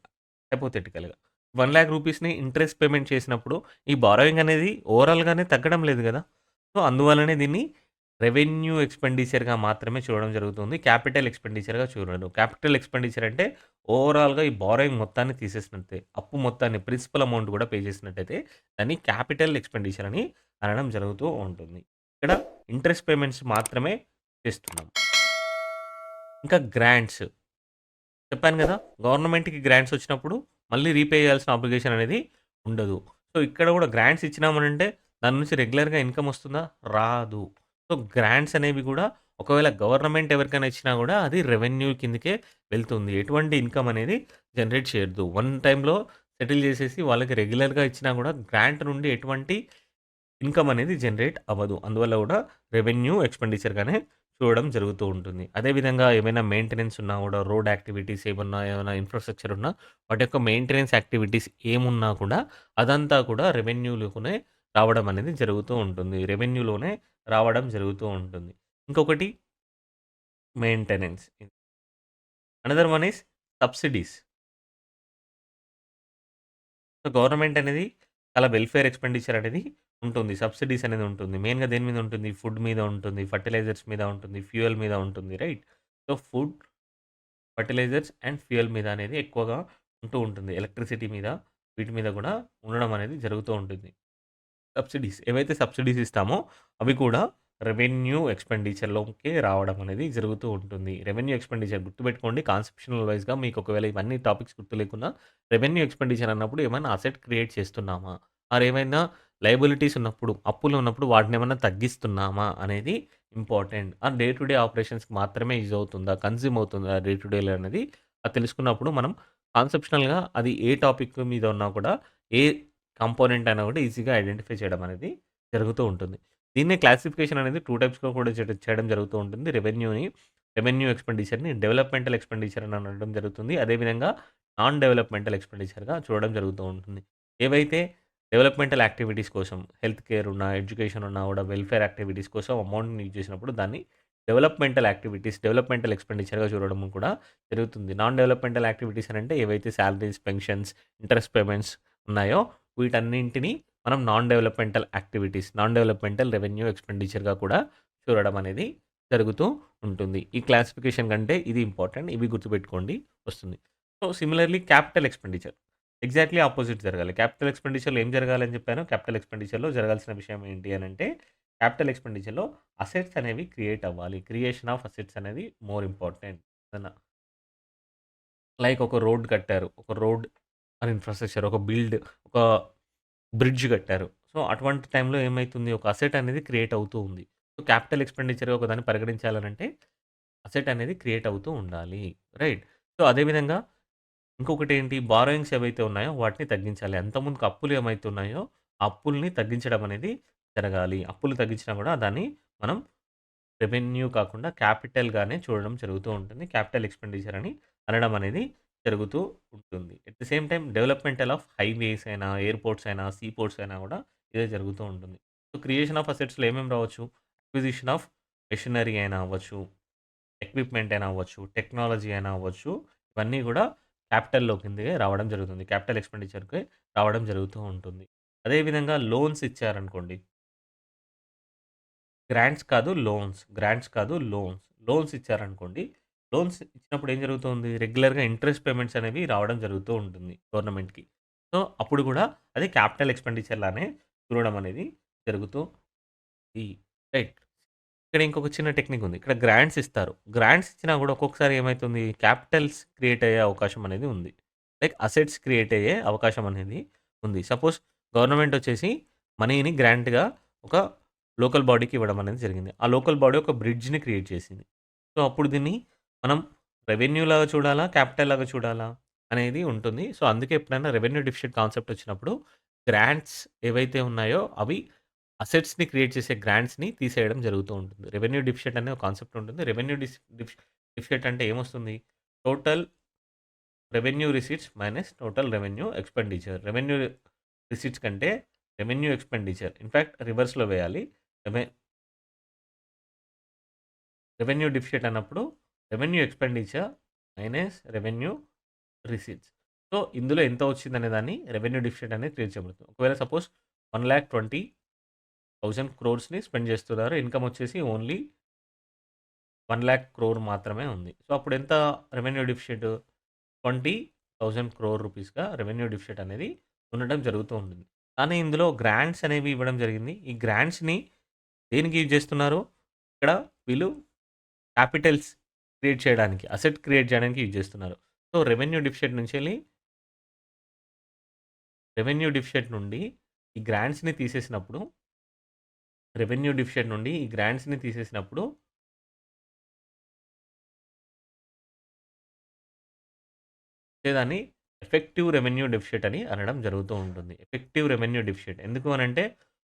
హైపోథెటికల్‌గా. 1,00,000 రూపీస్‌ని ఇంట్రెస్ట్ పేమెంట్ చేసినప్పుడు ఈ బారోయింగ్ అనేది ఓవరాల్‌గానే తగ్గడం లేదు గదా! సో, అందువల్లనే దీన్ని రెవెన్యూ ఎక్స్‌పెండిచర్‌గా మాత్రమే చూడడం జరుగుతుంది. క్యాపిటల్ ఎక్స్‌పెండిచర్‌గా చూడరు. క్యాపిటల్ ఎక్స్‌పెండిచర్ అంటే ఓవరాల్‌గా ఈ బారోయింగ్ మొత్తాన్ని తీసేసినట్టే. అప్పు మొత్తాన్ని ప్రిన్సిపల్ అమౌంట్ కూడా పే చేసినట్టయితే దాన్ని క్యాపిటల్ ఎక్స్‌పెండిచర్ అని అనడం జరుగుతూ ఉంటుంది. ఇక్కడ ఇంట్రెస్ట్ పేమెంట్స్ మాత్రమే చేస్తున్నాం. ఇంకా గ్రాంట్స్. చెప్పాను గదా! గవర్నమెంట్‌కి గ్రాంట్స్ వచ్చినప్పుడు మళ్ళీ రీపే చేయాల్సిన అబ్లిగేషన్ అనేది ఉండదు. సో, ఇక్కడ కూడా గ్రాంట్స్ ఇచ్చినామనంటే దాని నుంచి రెగ్యులర్‌గా ఇన్‌కమ్ వస్తుందా? రాదు. సో, గ్రాంట్స్ అనేవి కూడా ఒకవేళ గవర్నమెంట్ ఎవరికైనా ఇచ్చినా గూడా అది రెవెన్యూ కిందకే వెళ్తుంది. ఎటువంటి ఇన్‌కమ్ అనేది జనరేట్ చేయదు. వన్ టైమ్‌లో సెటిల్ చేసేసి వాళ్ళకి రెగ్యులర్‌గా ఇచ్చినా గూడా గ్రాంట్ నుండి ఎటువంటి ఇన్‌కమ్ అనేది జనరేట్ అవ్వదు. అందువల్ల గూడా రెవెన్యూ ఎక్స్‌పెండిచర్‌గానే చూడడం జరుగుతూ ఉంటుంది. అదేవిధంగా ఏమైనా మెయింటెనెన్స్ ఉన్నా గూడా రోడ్ యాక్టివిటీస్ ఏమన్నా ఇన్‌ఫ్రాస్ట్రక్చర్ ఉన్నా వాటి యొక్క మెయింటెనెన్స్ యాక్టివిటీస్ ఏమున్నా కూడా అదంతా కూడా రెవెన్యూలోనే రావడం అనేది జరుగుతూ ఉంటుంది. రెవెన్యూలోనే రావడం జరుగుతూ ఉంటుంది. ఇంకొకటి maintenance. Another one is subsidies. So, government అనేది చాలా వెల్‌ఫేర్ ఎక్స్‌పెండిచర్ అనేది ఉంటుంది. సబ్సిడీస్ అనేది ఉంటుంది. మెయిన్‌గా దేని మీద ఉంటుంది? ఫుడ్ మీద ఉంటుంది. ఫెర్టిలైజర్స్ మీద ఉంటుంది. ఫ్యూయల్ మీద ఉంటుంది. Right? So, food, fertilisers and fuel మీద అనేది ఎక్కువగా ఉంటూ ఉంటుంది. ఎలక్ట్రిసిటీ మీద వీటి మీద కూడా ఉండడం అనేది జరుగుతూ ఉంటుంది. సబ్సిడీస్ ఏవైతే సబ్సిడీస్ ఇస్తామో అవి కూడా రెవెన్యూ ఎక్స్‌పెండిచర్‌లోకే రావడం అనేది జరుగుతూ ఉంటుంది. రెవెన్యూ ఎక్స్‌పెండిచర్ గుర్తుపెట్టుకోండి కాన్సెప్షనల్ వైస్‌గా మీకు ఒకవేళ ఇవన్నీ టాపిక్స్ గుర్తు లేకున్నా రెవెన్యూ ఎక్స్‌పెండిచర్ అన్నప్పుడు ఏమైనా అసెట్ క్రియేట్ చేస్తున్నామా? ఏమైనా లయబిలిటీస్ ఉన్నప్పుడు, అప్పులు ఉన్నప్పుడు వాటినేమన్నా తగ్గిస్తున్నామా అనేది ఇంపార్టెంట్. డే టు డే ఆపరేషన్స్‌కి మాత్రమే యూజ్ అవుతుందా? కన్జ్యూమ్ అవుతుందా డే టు డేలో అనేది అది తెలుసుకున్నప్పుడు మనం కాన్సెప్షనల్‌గా అది ఏ టాపిక్ మీద ఉన్నా కూడా ఏ కాంపోనెంట్ అయినా కూడా ఈజీగా ఐడెంటిఫై చేయడం అనేది జరుగుతూ ఉంటుంది. దీన్నే క్లాసిఫికేషన్ అనేది 2 టైప్స్‌గా కూడా చేయడం జరుగుతూ ఉంటుంది. రెవెన్యూ ఎక్స్‌పెండిచర్‌ని డెవలప్‌మెంటల్ ఎక్స్‌పెండిచర్ అని అనడం జరుగుతుంది. అదేవిధంగా నాన్ డెవలప్‌మెంటల్ ఎక్స్‌పెండిచర్‌గా చూడడం జరుగుతూ ఉంటుంది. ఏవైతే డెవలప్‌మెంటల్ యాక్టివిటీస్ కోసం హెల్త్ కేర్ ఉన్నా, ఎడ్యుకేషన్ ఉన్నా కూడా వెల్‌ఫేర్ యాక్టివిటీస్ కోసం అమౌంట్‌ని యూజ్ చేసినప్పుడు దాన్ని డెవలప్మెంటల్ యాక్టివిటీస్, డెవలప్మెంటల్ ఎక్స్‌పెండిచర్‌గా చూడడం కూడా జరుగుతుంది. నాన్ డెవలప్మెంటల్ యాక్టివిటీస్ అనంటే ఏవైతే సాలరీస్, పెన్షన్స్, ఇంట్రెస్ట్ పేమెంట్స్ ఉన్నాయో వీటన్నింటిని మనం non developmental activities, non developmental revenue ఎక్స్‌పెండిచర్‌గా కూడా చూడడం అనేది జరుగుతూ ఉంటుంది. ఈ క్లాసిఫికేషన్ కంటే ఇది ఇంపార్టెంట్. ఇవి గుర్తుపెట్టుకోండి వస్తుంది. So, similarly capital expenditure exactly opposite జరగాలి. క్యాపిటల్ ఎక్స్‌పెండిచర్‌లో ఏం జరగాలని చెప్పాను? క్యాపిటల్ ఎక్స్‌పెండిచర్‌లో జరగాల్సిన విషయం ఏంటి అనంటే, క్యాపిటల్ ఎక్స్‌పెండిచర్‌లో అసెట్స్ అనేవి క్రియేట్ అవ్వాలి. క్రియేషన్ ఆఫ్ అసెట్స్ అనేది మోర్ ఇంపార్టెంట్. ఏదన్నా లైక్ ఒక రోడ్ కట్టారు. ఒక రోడ్ ఆర్ ఇన్‌ఫ్రాస్ట్రక్చర్, ఒక ఒక బ్రిడ్జ్ కట్టారు. సో, అటువంటి టైంలో ఏమైతుంది? ఒక అసెట్ అనేది క్రియేట్ అవుతూ ఉంది. సో, క్యాపిటల్ ఎక్స్‌పెండిచర్‌గా ఒకదాన్ని పరిగణించాలనంటే, అసెట్ అనేది క్రియేట్ అవుతూ ఉండాలి. రైట్. సో, అదేవిధంగా ఇంకొకటేంటి బారోయింగ్స్ ఏవైతే ఉన్నాయో వాటిని తగ్గించాలి. అంతకుముందుకు అప్పులు ఏమైతే ఉన్నాయో, ఆ అప్పుల్ని తగ్గించడం అనేది జరగాలి. అప్పులు తగ్గించినా కూడా దాన్ని మనం రెవెన్యూ కాకుండా క్యాపిటల్‌గానే చూడడం జరుగుతూ ఉంటుంది. క్యాపిటల్ ఎక్స్‌పెండిచర్ అని అనడం అనేది జరుగుతూ ఉంటుంది. At the same time developmental of highways అయినా, ఎయిర్‌పోర్ట్స్ అయినా, సీ పోర్ట్స్ అయినా కూడా ఇదే జరుగుతూ ఉంటుంది. సో, క్రియేషన్ ఆఫ్ అసెట్స్‌లో ఏమేమి రావచ్చు? అక్విజిషన్ ఆఫ్ మెషినరీ అయినా అవ్వచ్చు, ఎక్విప్‌మెంట్ అయినా అవ్వచ్చు, టెక్నాలజీ అయినా అవ్వచ్చు. ఇవన్నీ గూడా క్యాపిటల్‌లో కిందకే రావడం జరుగుతుంది. క్యాపిటల్ ఎక్స్‌పెండిచర్‌కి రావడం జరుగుతూ ఉంటుంది. అదే విధంగా లోన్స్ ఇచ్చారనుకోండి. గ్రాంట్స్ కాదు లోన్స్. లోన్స్ ఇచ్చారనుకోండి. లోన్స్ ఇచ్చినప్పుడు ఏం జరుగుతుంది? రెగ్యులర్‌గా ఇంట్రెస్ట్ పేమెంట్స్ అనేవి రావడం జరుగుతూ ఉంటుంది గవర్నమెంట్‌కి. సో, అప్పుడు గూడా అది క్యాపిటల్ ఎక్స్‌పెండిచర్ లానే చూడడం అనేది జరుగుతూ ఈ రైట్. ఇక్కడ ఇంకొక చిన్న టెక్నిక్ ఉంది. ఇక్కడ గ్రాంట్స్ ఇస్తారు. గ్రాంట్స్ ఇచ్చినా గూడా ఒక్కొక్కసారి ఏమైతుంది? క్యాపిటల్స్ క్రియేట్ అయ్యే అవకాశం అనేది ఉంది. లైక్ అసెట్స్ క్రియేట్ అయ్యే అవకాశం అనేది ఉంది. సపోజ్ గవర్నమెంట్ వచ్చేసి మనీని గ్రాంట్‌గా ఒక లోకల్ బాడీకి ఇవ్వడం అనేది జరిగింది. ఆ లోకల్ బాడీ ఒక బ్రిడ్జ్‌ని క్రియేట్ చేసింది. సో, అప్పుడు దీన్ని మనం రెవెన్యూ లాగా చూడాలా? క్యాపిటల్ లాగా చూడాలా? అనేది ఉంటుంది. సో, అందుకే ఎప్పుడైనా రెవెన్యూ డెఫిసిట్ కాన్సెప్ట్ వచ్చినప్పుడు గ్రాంట్స్ ఏవైతే ఉన్నాయో అవి అసెట్స్‌ని క్రియేట్ చేసే గ్రాంట్స్‌ని తీసేయడం జరుగుతూ ఉంటుంది. రెవెన్యూ డెఫిసిట్ అనే ఒక కాన్సెప్ట్ ఉంటుంది. రెవెన్యూ డెఫిసిట్ అంటే ఏమొస్తుంది? Total revenue receipts minus total revenue expenditure. Revenue receipts కంటే రెవెన్యూ ఎక్స్‌పెండిచర్ ఇన్‌ఫాక్ట్ రివర్స్‌లో వేయాలి. రెవె రెవెన్యూ డెఫిసిట్ అన్నప్పుడు revenue expenditure minus revenue receipts. So, ఇందులో ఎంత వచ్చిందనే దాన్ని రెవెన్యూ డెఫిసిట్ అనేది క్రియేట్ చేయబడుతుంది. ఒకవేళ సపోజ్ 1,20,000 క్రోర్స్‌ని స్పెండ్ చేస్తున్నారు. ఇన్‌కమ్ వచ్చేసి ఓన్లీ 1,00,000 క్రోర్ మాత్రమే ఉంది. సో, అప్పుడు ఎంత రెవెన్యూ డెఫిసిట్? 20,000 క్రోర్ రూపీస్‌గా రెవెన్యూ డెఫిసిట్ అనేది ఉండడం జరుగుతూ ఉంటుంది. కానీ ఇందులో గ్రాంట్స్ అనేవి ఇవ్వడం జరిగింది. ఈ గ్రాంట్స్‌ని దేనికి యూజ్ చేస్తున్నారు? ఇక్కడ వీళ్ళు క్యాపిటల్స్ క్రియేట్ చేయడానికి, అసెట్ క్రియేట్ చేయడానికి యూజ్ చేస్తున్నారు. సో, రెవెన్యూ డెఫిసిట్ నుండి ఈ గ్రాంట్స్‌ని తీసేసినప్పుడు రెవెన్యూ డెఫిసిట్ నుండి ఈ గ్రాంట్స్‌ని తీసేసినప్పుడు వచ్చేదాన్ని ఎఫెక్టివ్ రెవెన్యూ డెఫిసిట్ అని అనడం జరుగుతూ ఉంటుంది. ఎఫెక్టివ్ రెవెన్యూ డెఫిసిట్ ఎందుకు అనంటే,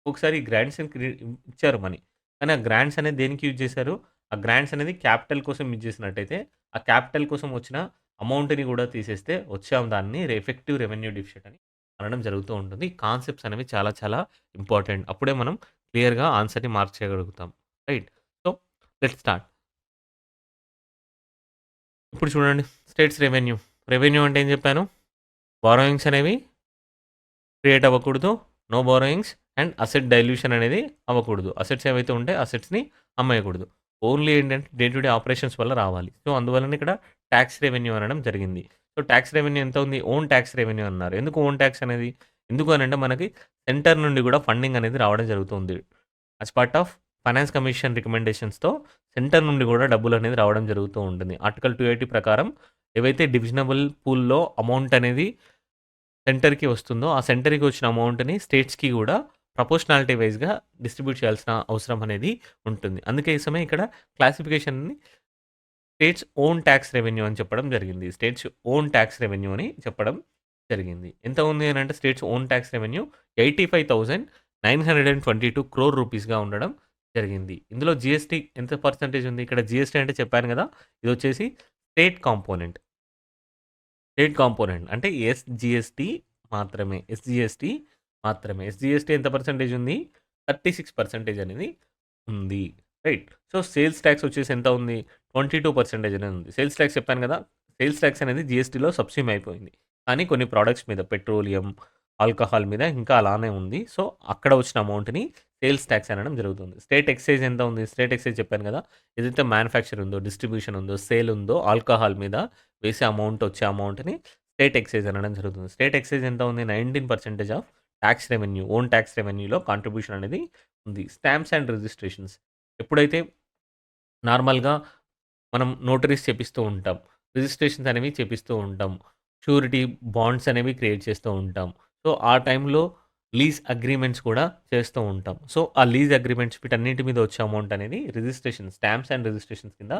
ఒకసారి గ్రాంట్స్‌ని ఇచ్చారు మనీ. కానీ ఆ గ్రాంట్స్ అనేది దేనికి యూజ్ చేశారు? ఆ గ్రాంట్స్ అనేది క్యాపిటల్ కోసం యూజ్ చేసినట్టయితే, ఆ క్యాపిటల్ కోసం వచ్చిన అమౌంట్‌ని కూడా తీసేస్తే వచ్చే దాన్ని ఎఫెక్టివ్ రెవెన్యూ డెఫిసిట్ అని అనడం జరుగుతూ ఉంటుంది. కాన్సెప్ట్స్ అనేవి చాలా చాలా ఇంపార్టెంట్. అప్పుడే మనం క్లియర్‌గా ఆన్సర్‌ని మార్క్ చేయగలుగుతాం. రైట్. So, let's start. ఇప్పుడు చూడండి స్టేట్స్ రెవెన్యూ. రెవెన్యూ అంటే ఏం చెప్పాను? బారోయింగ్స్ అనేవి క్రియేట్ అవ్వకూడదు. No borrowings and asset dilution అనేది అవ్వకూడదు. అసెట్స్ ఏవైతే ఉంటే అసెట్స్‌ని అమ్మేయకూడదు. ఓన్లీ ఏంటంటే డే టు డే ఆపరేషన్స్ వల్ల రావాలి. సో, అందువలన ఇక్కడ టాక్స్ రెవెన్యూ అనడం జరిగింది. సో, టాక్స్ రెవెన్యూ ఎంత ఉంది? ఓన్ టాక్స్ రెవెన్యూ అన్నారు. ఎందుకు ఓన్ టాక్స్ అనేది? ఎందుకు అనంటే మనకి సెంటర్ నుండి కూడా ఫండింగ్ అనేది రావడం జరుగుతుంది. As part of finance commission రికమెండేషన్స్‌తో సెంటర్ నుండి కూడా డబ్బులనేది రావడం జరుగుతూ ఉంటుంది. ఆర్టికల్ 280 ప్రకారం ఏవైతే డివిజనబుల్ పూల్‌లో అమౌంట్ అనేది సెంటర్‌కి వస్తుందో, ఆ సెంటర్‌కి వచ్చిన అమౌంట్‌ని స్టేట్స్‌కి గూడా ప్రపోర్షనాలిటీ వైస్‌గా డిస్ట్రిబ్యూట్ చేయాల్సిన అవసరం అనేది ఉంటుంది. అందుకే ఈ సమయం ఇక్కడ క్లాసిఫికేషన్‌ని స్టేట్స్ ఓన్ టాక్స్ రెవెన్యూ అని చెప్పడం జరిగింది. స్టేట్స్ ఓన్ టాక్స్ రెవెన్యూ అని చెప్పడం జరిగింది. ఎంత ఉంది అనంటే states own tax revenue 85,922 crore రూపీస్‌గా ఉండడం జరిగింది. ఇందులో జీఎస్టీ ఎంత పర్సెంటేజ్ ఉంది? ఇక్కడ జీఎస్టీ అంటే చెప్పాను గదా! ఇదొచ్చేసి స్టేట్ కాంపోనెంట్. స్టేట్ కాంపోనెంట్ అంటే ఎస్‌జీఎస్‌టీ మాత్రమే. ఎస్‌జీఎస్‌టీ మాత్రమే. ఎస్‌జీఎస్‌టీ ఎంత పర్సెంటేజ్ ఉంది? 36% అనేది ఉంది. రైట్. సో, సేల్స్ టాక్స్ వచ్చేసి ఎంత ఉంది? 22% అనేది ఉంది. సేల్స్ టాక్స్ చెప్పాను గదా! సేల్స్ టాక్స్ అనేది జీఎస్టీలో సబ్స్యూమ్ అయిపోయింది. కానీ కొన్ని ప్రొడక్ట్స్ మీద పెట్రోలియం, ఆల్కహాల్ మీద ఇంకా అలానే ఉంది. సో, అక్కడ వచ్చిన అమౌంట్‌ని సేల్స్ టాక్స్ అనడం జరుగుతుంది. స్టేట్ ఎక్సైజ్ ఎంత ఉంది? స్టేట్ ఎక్సైజ్ చెప్పాను గదా! ఏదైతే మ్యానుఫ్యాక్చర్ ఉందో, డిస్ట్రిబ్యూషన్ ఉందో, సేల్ ఉందో, ఆల్కహాల్ మీద వేసే అమౌంట్ వచ్చే అమౌంట్‌ని స్టేట్ ఎక్సైజ్ అనడం జరుగుతుంది. స్టేట్ ఎక్సైజ్ ఎంత ఉంది? 19% of tax revenue, own tax రెవెన్యూలో కాంట్రిబ్యూషన్ అనేది ఉంది. స్టాంప్స్ అండ్ రిజిస్ట్రేషన్స్ ఎప్పుడైతే నార్మల్‌గా మనం నోటరీస్ చేపిస్తూ ఉంటాం. రిజిస్ట్రేషన్స్ అనేవి చేపిస్తూ ఉంటాం. షూరిటీ బాండ్స్ అనేవి క్రియేట్ చేస్తూ ఉంటాం. సో, ఆ టైంలో లీజ్ అగ్రీమెంట్స్ కూడా చేస్తూ ఉంటాం. సో, ఆ లీజ్ అగ్రీమెంట్స్ వీటన్నిటి మీద వచ్చే అమౌంట్ అనేది రిజిస్ట్రేషన్, స్టాంప్స్ అండ్ రిజిస్ట్రేషన్స్ కింద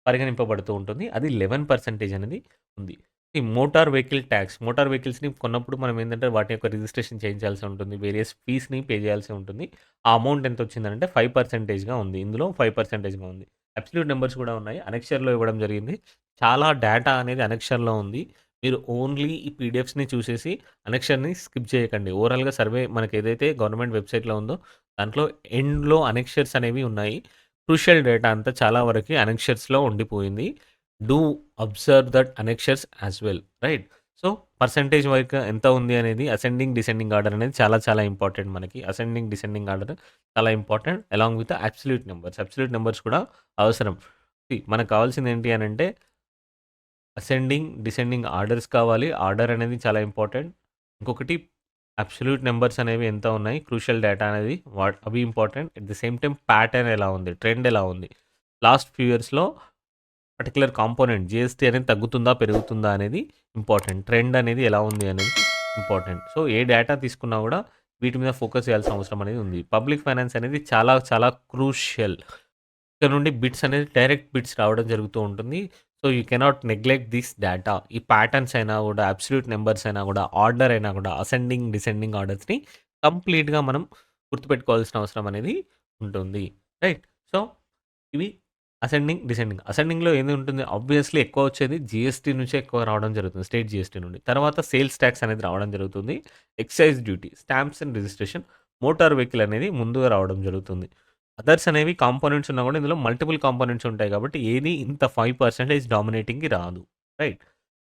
పరిగణింపబడుతూ ఉంటుంది. అది 11% అనేది ఉంది. ఈ మోటార్ వెహికల్ టాక్స్, మోటార్ వెహికల్స్‌ని కొన్నప్పుడు మనం ఏందంటే వాటి యొక్క రిజిస్ట్రేషన్ చేయించాల్సి ఉంటుంది. వేరియస్ ఫీస్‌ని పే చేయాల్సి ఉంటుంది. ఆ అమౌంట్ ఎంతొచ్చిందంటే 5%గా ఉంది. ఇందులో 5%గా ఉంది. అబ్సల్యూట్ నంబర్స్ కూడా ఉన్నాయి. అనెక్షర్‌లో ఇవ్వడం జరిగింది. చాలా డేటా అనేది అనెక్షర్‌లో ఉంది. మీరు ఓన్లీ ఈ పీడిఎఫ్స్‌ని చూసేసి అనెక్షర్‌ని స్కిప్ చేయకండి. ఓవరాల్‌గా సర్వే మనకేదైతే గవర్నమెంట్ వెబ్‌సైట్‌లో ఉందో దాంట్లో ఎండ్‌లో అనెక్షర్స్ అనేవి ఉన్నాయి. క్రూషియల్ డేటా అంతా చాలా వరకి అనెక్షర్స్‌లో ఉండిపోయింది. Do observe that annexures as well. Right. So, percentage వైస్‌గా ఎంత ఉంది అనేది అసెండింగ్, డిసెండింగ్ ఆర్డర్ అనేది చాలా చాలా ఇంపార్టెంట్ మనకి. అసెండింగ్, డిసెండింగ్ ఆర్డర్ చాలా important along with absolute numbers. Absolute numbers కూడా అవసరం. మనకు కావాల్సింది ఏంటి అనంటే అసెండింగ్, డిసెండింగ్ ఆర్డర్స్ కావాలి. ఆర్డర్ అనేది చాలా ఇంపార్టెంట్. ఇంకొకటి అబ్సల్యూట్ నంబర్స్ అనేవి ఎంత ఉన్నాయి, క్రూషియల్ డేటా అనేది అవి important. At the same time pattern ఎలా ఉంది, ట్రెండ్ ఎలా ఉంది. లాస్ట్ ఫ్యూ ఇయర్స్‌లో పర్టిక్యులర్ కాంపోనెంట్ జీఎస్టీ అనేది తగ్గుతుందా, పెరుగుతుందా అనేది ఇంపార్టెంట్. ట్రెండ్ అనేది ఎలా ఉంది అనేది ఇంపార్టెంట్. సో, ఏ డేటా తీసుకున్నా కూడా వీటి మీద ఫోకస్ చేయాల్సిన అవసరం అనేది ఉంది. పబ్లిక్ ఫైనాన్స్ అనేది చాలా చాలా క్రూషియల్. ఇక్కడ నుండి బిట్స్ అనేది డైరెక్ట్ బిట్స్ రావడం జరుగుతూ ఉంటుంది. So, you cannot neglect this data. ఈ ప్యాటర్న్స్ అయినా కూడా, అబ్సల్యూట్ నంబర్స్ అయినా కూడా, ఆర్డర్ అయినా కూడా, అసెండింగ్, డిసెండింగ్ ఆర్డర్స్‌ని కంప్లీట్‌గా మనం గుర్తుపెట్టుకోవాల్సిన అవసరం అనేది ఉంటుంది. రైట్. సో, ఇవి అసెండింగ్, డిసెండింగ్. అసెండింగ్‌లో ఏది ఉంటుంది? ఆబ్వియస్‌లీ ఎక్కువ వచ్చేది జీఎస్టీ నుంచే ఎక్కువ రావడం జరుగుతుంది. స్టేట్ జీఎస్టీ నుండి. తర్వాత సేల్స్ టాక్స్ అనేది రావడం జరుగుతుంది. Excise duty, stamps and registration, motor vehicle అనేది ముందుగా రావడం జరుగుతుంది. అదర్స్ అనేవి కాంపోనెంట్స్ ఉన్నా కూడా ఇందులో మల్టిపుల్ కాంపోనెంట్స్ ఉంటాయి కాబట్టి ఏది ఇంత 5% డామినేటింగ్‌కి రాదు. రైట్.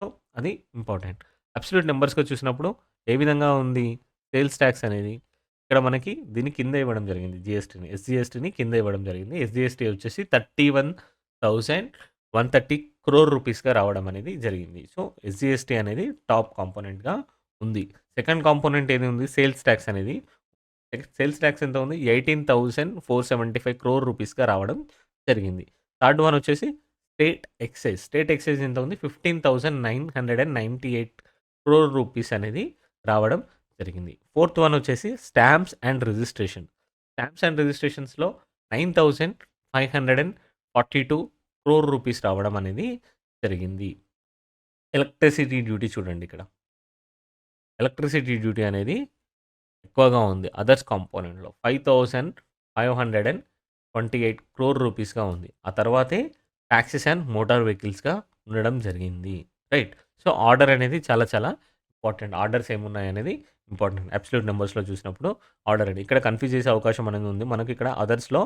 సో, అది ఇంపార్టెంట్. అబ్సల్యూట్ నంబర్స్‌గా చూసినప్పుడు ఏ విధంగా ఉంది సేల్స్ టాక్స్ అనేది? ఇక్కడ మనకి దీన్ని కింద ఇవ్వడం జరిగింది జీఎస్టీని. ఎస్‌జీఎస్టీని కింద ఇవ్వడం జరిగింది. ఎస్‌జీఎస్టీ వచ్చేసి 31,130 క్రోర్ రూపీస్‌గా రావడం అనేది జరిగింది. సో, ఎస్‌జీఎస్టీ అనేది టాప్ కాంపోనెంట్‌గా ఉంది. సెకండ్ కాంపోనెంట్ ఏది ఉంది? సేల్స్ టాక్స్ అనేది. సేల్స్ టాక్స్ ఎంత ఉంది? 18,475 క్రోర్ రూపీస్‌గా రావడం జరిగింది. థర్డ్ వన్ వచ్చేసి స్టేట్ ఎక్సైజ్. స్టేట్ ఎక్సైజ్ ఎంత ఉంది? 15,998 క్రోర్ రూపీస్ అనేది రావడం జరిగింది. ఫోర్త్ వన్ వచ్చేసి stamps and registration. Stamps and రిజిస్ట్రేషన్స్‌లో 9,542 క్రోర్ రూపీస్ రావడం అనేది జరిగింది. ఎలక్ట్రిసిటీ డ్యూటీ చూడండి ఇక్కడ. ఎలక్ట్రిసిటీ డ్యూటీ అనేది ఎక్కువగా ఉంది. అదర్స్ కాంపోనెంట్‌లో 5,528 క్రోర్ రూపీస్‌గా ఉంది. ఆ తర్వాతే టాక్సెస్ అండ్ మోటార్ వెహికల్స్‌గా ఉండడం జరిగింది. రైట్. సో, ఆర్డర్ అనేది చాలా చాలా ఇంపార్టెంట్. ఆర్డర్స్ ఏమున్నాయనేది ఇంపార్టెంట్. అబ్సల్యూట్ నంబర్స్‌లో చూసినప్పుడు ఆర్డర్ అని. ఇక్కడ కన్‌ఫ్యూజ్ చేసే అవకాశం అనేది ఉంది. మనకి ఇక్కడ అదర్స్‌లో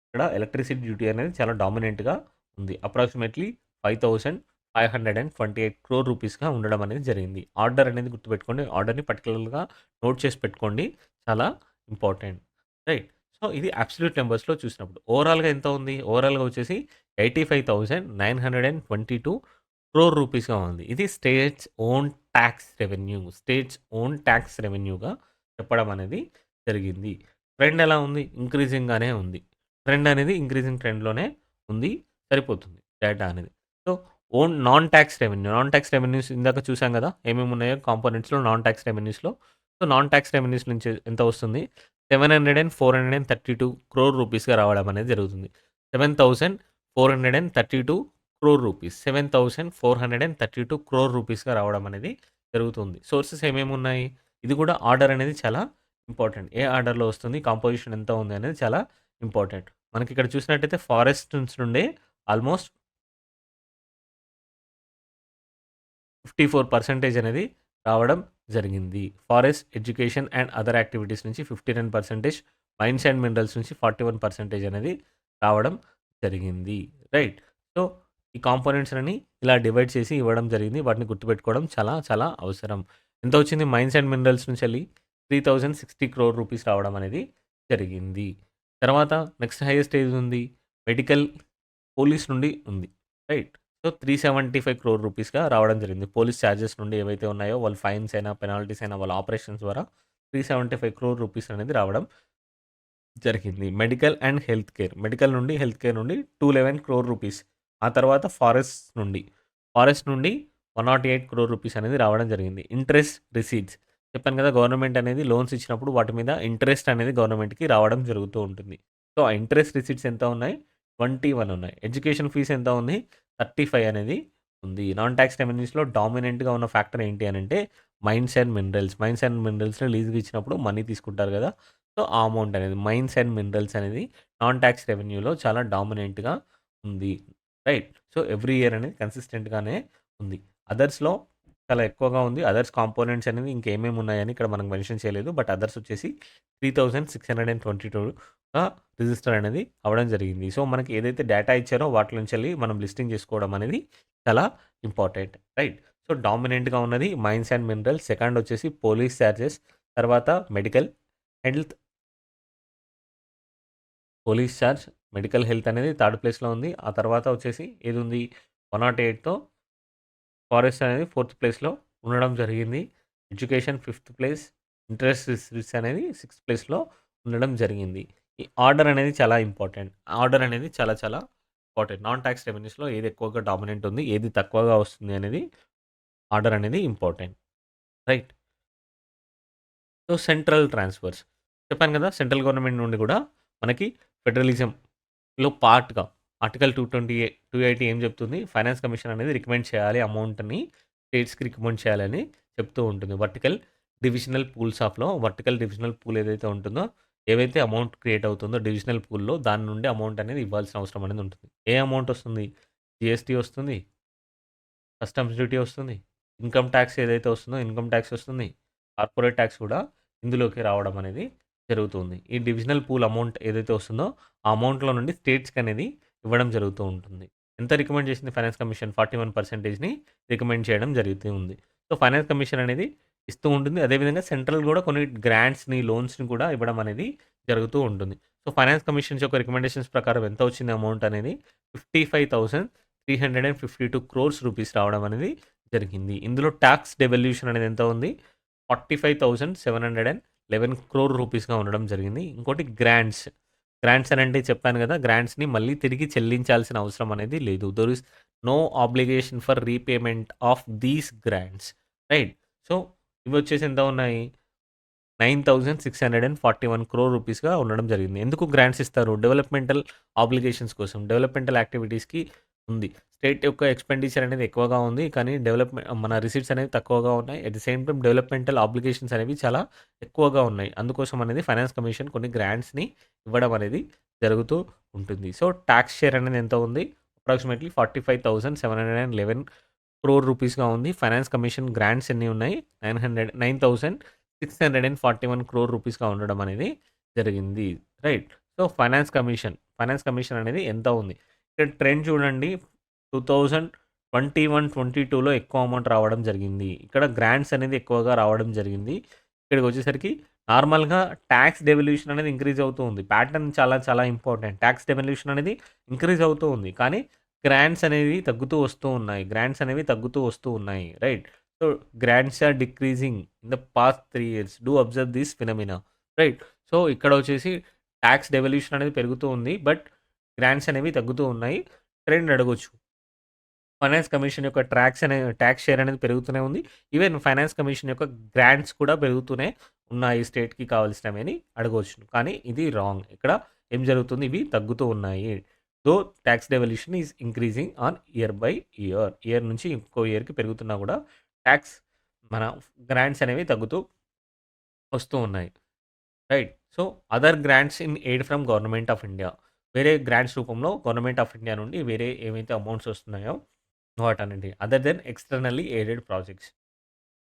ఇక్కడ ఎలక్ట్రిసిటీ డ్యూటీ అనేది చాలా డామినెంట్‌గా ఉంది. అప్రాక్సిమేట్‌లీ 5,528 క్రోర్ రూపీస్‌గా ఉండడం అనేది జరిగింది. ఆర్డర్ అనేది గుర్తుపెట్టుకోండి. ఆర్డర్‌ని పర్టిక్యులర్‌గా నోట్ చేసి పెట్టుకోండి. చాలా ఇంపార్టెంట్. రైట్. సో, ఇది అబ్సల్యూట్ నంబర్స్‌లో చూసినప్పుడు. ఓవరాల్‌గా ఎంత ఉంది? ఓవరాల్‌గా వచ్చేసి 85,922 క్రోర్ రూపీస్‌గా ఉంది. ఇది states own tax revenue. States own tax రెవెన్యూగా చెప్పడం అనేది జరిగింది. ట్రెండ్ ఎలా ఉంది? ఇంక్రీజింగ్‌గానే ఉంది. ట్రెండ్ అనేది ఇంక్రీజింగ్ ట్రెండ్‌లోనే ఉంది. సరిపోతుంది డేటా అనేది. So, own non tax revenue. Non tax revenues ఇందాక చూసాం కదా! ఏమేమి ఉన్నాయో కాంపోనెంట్స్‌లో నాన్ టాక్స్ రెవెన్యూస్‌లో. సో, నాన్ టాక్స్ రెవెన్యూస్ నుంచి ఎంత వస్తుంది? 732 క్రోర్ రూపీస్‌గా రావడం అనేది జరుగుతుంది. 7,432 క్రోర్ రూపీస్. 7,432 క్రోర్ రూపీస్‌గా రావడం అనేది జరుగుతుంది. సోర్సెస్ ఏమేమి ఉన్నాయి? ఇది కూడా ఆర్డర్ అనేది చాలా ఇంపార్టెంట్. ఏ ఆర్డర్‌లో వస్తుంది? కాంపోజిషన్ ఎంత ఉంది? అనేది చాలా ఇంపార్టెంట్. మనకి ఇక్కడ చూసినట్టయితే ఫారెస్ట్ నుండే ఆల్మోస్ట్ 54% అనేది రావడం జరిగింది. Forest, education and other activities నుంచి 59%, మైన్స్ అండ్ మినరల్స్ నుంచి 41% అనేది రావడం జరిగింది. రైట్. సో, ఈ కాంపోనెంట్స్ అన్ని ఇలా డివైడ్ చేసి ఇవ్వడం జరిగింది. వాటిని గుర్తుపెట్టుకోవడం చాలా చాలా అవసరం. ఎంత వచ్చింది మైన్స్ అండ్ మినరల్స్ నుంచెళ్ళి 3060 క్రోర్ రూపీస్ రావడం అనేది జరిగింది. తర్వాత నెక్స్ట్ హైయెస్ట్ ఏది ఉంది? మెడికల్ పోలీస్ నుండి ఉంది. రైట్. సో, 375 క్రోర్ రూపీస్‌గా రావడం జరిగింది. పోలీస్ చార్జెస్ నుండి ఏవైతే ఉన్నాయో వాళ్ళ ఫైన్స్ అయినా, పెనాల్టీస్ అయినా వాళ్ళ ఆపరేషన్స్ ద్వారా 375 క్రోర్ రూపీస్ అనేది రావడం జరిగింది. Medical and health care. Medical నుండి, హెల్త్ కేర్ నుండి 211 క్రోర్ రూపీస్. ఆ తర్వాత ఫారెస్ట్ నుండి 108 క్రోర్ రూపీస్ అనేది రావడం జరిగింది. ఇంట్రెస్ట్ రిసీట్స్ చెప్పాను కదా! గవర్నమెంట్ అనేది లోన్స్ ఇచ్చినప్పుడు వాటి మీద ఇంట్రెస్ట్ అనేది గవర్నమెంట్‌కి రావడం జరుగుతూ ఉంటుంది. సో, ఆ ఇంట్రెస్ట్ రిసీట్స్ ఎంత ఉన్నాయి? 21 ఉన్నాయి. ఎడ్యుకేషన్ ఫీస్ ఎంత ఉంది? 35 అనేది ఉంది. నాన్ టాక్స్ రెవెన్యూస్‌లో డామినెంట్‌గా ఉన్న ఫ్యాక్టర్ ఏంటి అనంటే mines and minerals. Mines and మినరల్స్‌ని లీజ్‌కి ఇచ్చినప్పుడు మనీ తీసుకుంటారు కదా! సో, ఆ అమౌంట్ అనేది మైన్స్ అండ్ మినరల్స్ అనేది నాన్ టాక్స్ రెవెన్యూలో చాలా డామినెంట్‌గా ఉంది. రైట్. సో, ఎవ్రీ ఇయర్ అనేది కన్సిస్టెంట్‌గానే ఉంది. అదర్స్‌లో చాలా ఎక్కువగా ఉంది. అదర్స్ కాంపోనెంట్స్ అనేవి ఇంకేమేమి ఉన్నాయని ఇక్కడ మనకు మెన్షన్ చేయలేదు. బట్ అదర్స్ వచ్చేసి 3622గా రిజిస్టర్ అనేది అవ్వడం జరిగింది. సో, మనకి ఏదైతే డేటా ఇచ్చారో వాటి నుంచెళ్ళి మనం లిస్టింగ్ చేసుకోవడం అనేది చాలా ఇంపార్టెంట్. రైట్. సో, డామినెంట్‌గా ఉన్నది మైన్స్ అండ్ మినరల్స్. సెకండ్ వచ్చేసి పోలీస్ చార్జెస్. తర్వాత medical, health, police charge, medical health అనేది థర్డ్ ప్లేస్‌లో ఉంది. ఆ తర్వాత వచ్చేసి ఏదుంది 108తో ఫారెస్ట్ అనేది ఫోర్త్ ప్లేస్‌లో ఉండడం జరిగింది. Education fifth place, interest receipts అనేది సిక్స్త్ ప్లేస్‌లో ఉండడం జరిగింది. ఈ ఆర్డర్ అనేది చాలా ఇంపార్టెంట్. ఆర్డర్ అనేది చాలా చాలా ఇంపార్టెంట్. నాన్ టాక్స్ రెవెన్యూస్‌లో ఏది ఎక్కువగా డామినెంట్ ఉంది, ఏది తక్కువగా వస్తుంది అనేది ఆర్డర్ అనేది important. Right. So, central transfers చెప్పాను కదా! సెంట్రల్ గవర్నమెంట్ నుండి కూడా మనకి ఫెడరలిజంలో పార్ట్‌గా ఆర్టికల్ 280 ఏం చెప్తుంది? ఫైనాన్స్ కమిషన్ అనేది రికమెండ్ చేయాలి అమౌంట్‌ని స్టేట్స్‌కి రికమెండ్ చేయాలని చెప్తూ ఉంటుంది. వర్టికల్ డివిజనల్ పూల్ ఏదైతే ఉంటుందో, ఏవైతే అమౌంట్ క్రియేట్ అవుతుందో డివిజనల్ పూల్‌లో దాని నుండి అమౌంట్ అనేది ఇవ్వాల్సిన అవసరం అనేది ఉంటుంది. ఏ అమౌంట్ వస్తుంది? జీఎస్టీ వస్తుంది, కస్టమ్స్ డ్యూటీ వస్తుంది, ఇన్‌కమ్ టాక్స్ ఏదైతే వస్తుందో ఇన్‌కమ్ టాక్స్ వస్తుంది, కార్పొరేట్ టాక్స్ కూడా ఇందులోకి రావడం అనేది జరుగుతుంది. ఈ డివిజనల్ పూల్ అమౌంట్ ఏదైతే వస్తుందో, ఆ అమౌంట్‌లో నుండి స్టేట్స్‌కి అనేది ఇవ్వడం జరుగుతూ ఉంటుంది. ఎంత రికమెండ్ చేసింది ఫైనాన్స్ కమిషన్? 41%ని రికమెండ్ చేయడం జరుగుతూ ఉంది. సో, ఫైనాన్స్ కమిషన్ అనేది ఇస్తూ ఉంటుంది. అదేవిధంగా సెంట్రల్ కూడా కొన్ని గ్రాంట్స్‌ని, లోన్స్‌ని కూడా ఇవ్వడం అనేది జరుగుతూ ఉంటుంది. సో, ఫైనాన్స్ కమిషన్స్ యొక్క రికమెండేషన్స్ ప్రకారం ఎంత వచ్చింది అమౌంట్ అనేది 55,352 క్రోర్స్ రూపీస్ రావడం అనేది జరిగింది. ఇందులో టాక్స్ డెవల్యూషన్ అనేది ఎంత ఉంది? 45,711 క్రోర్ రూపీస్‌గా ఉండడం జరిగింది. ఇంకోటి గ్రాంట్స్. గ్రాంట్స్ అనంటే చెప్పాను కదా! గ్రాంట్స్‌ని మళ్ళీ తిరిగి చెల్లించాల్సిన అవసరం అనేది లేదు. There is no obligation for repayment of these grants. Right. So, ఇవొచ్చేసి ఎంత ఉన్నాయి? 9,641 క్రోర్ రూపీస్‌గా ఉండడం జరిగింది. ఎందుకు గ్రాంట్స్ ఇస్తారు? డెవలప్‌మెంటల్ ఆబ్లిగేషన్స్ కోసం. డెవలప్‌మెంటల్ యాక్టివిటీస్‌కి ఉంది. స్టేట్ యొక్క ఎక్స్‌పెండిచర్ అనేది ఎక్కువగా ఉంది. కానీ మన రిసీట్స్ అనేవి తక్కువగా ఉన్నాయి. At the same time developmental obligations అనేవి చాలా ఎక్కువగా ఉన్నాయి. అందుకోసం అనేది ఫైనాన్స్ కమిషన్ కొన్ని గ్రాంట్స్‌ని ఇవ్వడం అనేది జరుగుతూ ఉంటుంది. సో, టాక్స్ షేర్ అనేది ఎంత ఉంది? అప్రాక్సిమేట్‌లీ 45,711 క్రోర్ రూపీస్‌గా ఉంది. ఫైనాన్స్ కమిషన్ గ్రాంట్స్ ఎన్ని ఉన్నాయి? 9,641 క్రోర్ రూపీస్‌గా ఉండడం అనేది జరిగింది. రైట్. సో, ఫైనాన్స్ కమిషన్ అనేది ఎంత ఉంది? ఇక్కడ ట్రెండ్ చూడండి. 2021, 22లో ఎక్కువ అమౌంట్ రావడం జరిగింది. ఇక్కడ గ్రాంట్స్ అనేది ఎక్కువగా రావడం జరిగింది. ఇక్కడికొచ్చేసరికి నార్మల్‌గా టాక్స్ డెవల్యూషన్ అనేది ఇంక్రీజ్ అవుతూ ఉంది. ప్యాటర్న్ చాలా చాలా ఇంపార్టెంట్. టాక్స్ డెవల్యూషన్ అనేది ఇంక్రీజ్ అవుతూ ఉంది. కానీ గ్రాంట్స్ అనేవి తగ్గుతూ వస్తూ ఉన్నాయి. Right. So, grants are decreasing in the past 3 years. Do observe this phenomena. Right. So, ఇక్కడ వచ్చేసి టాక్స్ డెవల్యూషన్ అనేది పెరుగుతూ ఉంది. బట్ గ్రాంట్స్ అనేవి తగ్గుతూ ఉన్నాయి. ట్రెండ్ అడగొచ్చు. ఫైనాన్స్ కమిషన్ యొక్క టాక్స్ షేర్ అనేది పెరుగుతూనే ఉంది. ఈవెన్ ఫైనాన్స్ కమిషన్ యొక్క గ్రాంట్స్ కూడా పెరుగుతూనే ఉన్నాయి స్టేట్‌కి కావాల్సినవి అని అడగవచ్చు. కానీ ఇది రాంగ్. ఇక్కడ ఏం జరుగుతుంది? ఇవి తగ్గుతూ ఉన్నాయి. Though tax devolution is increasing on year by year. Year నుంచి ఇంకో ఇయర్‌కి పెరుగుతున్నా కూడా టాక్స్ మన గ్రాంట్స్ అనేవి తగ్గుతూ వస్తూ ఉన్నాయి. Right. So, other grants in aid from government of India. వేరే గ్రాంట్స్ రూపంలో గవర్నమెంట్ ఆఫ్ ఇండియా నుండి వేరే ఏవైతే అమౌంట్స్ వస్తున్నాయో వాటన్నిటి other than externally aided projects.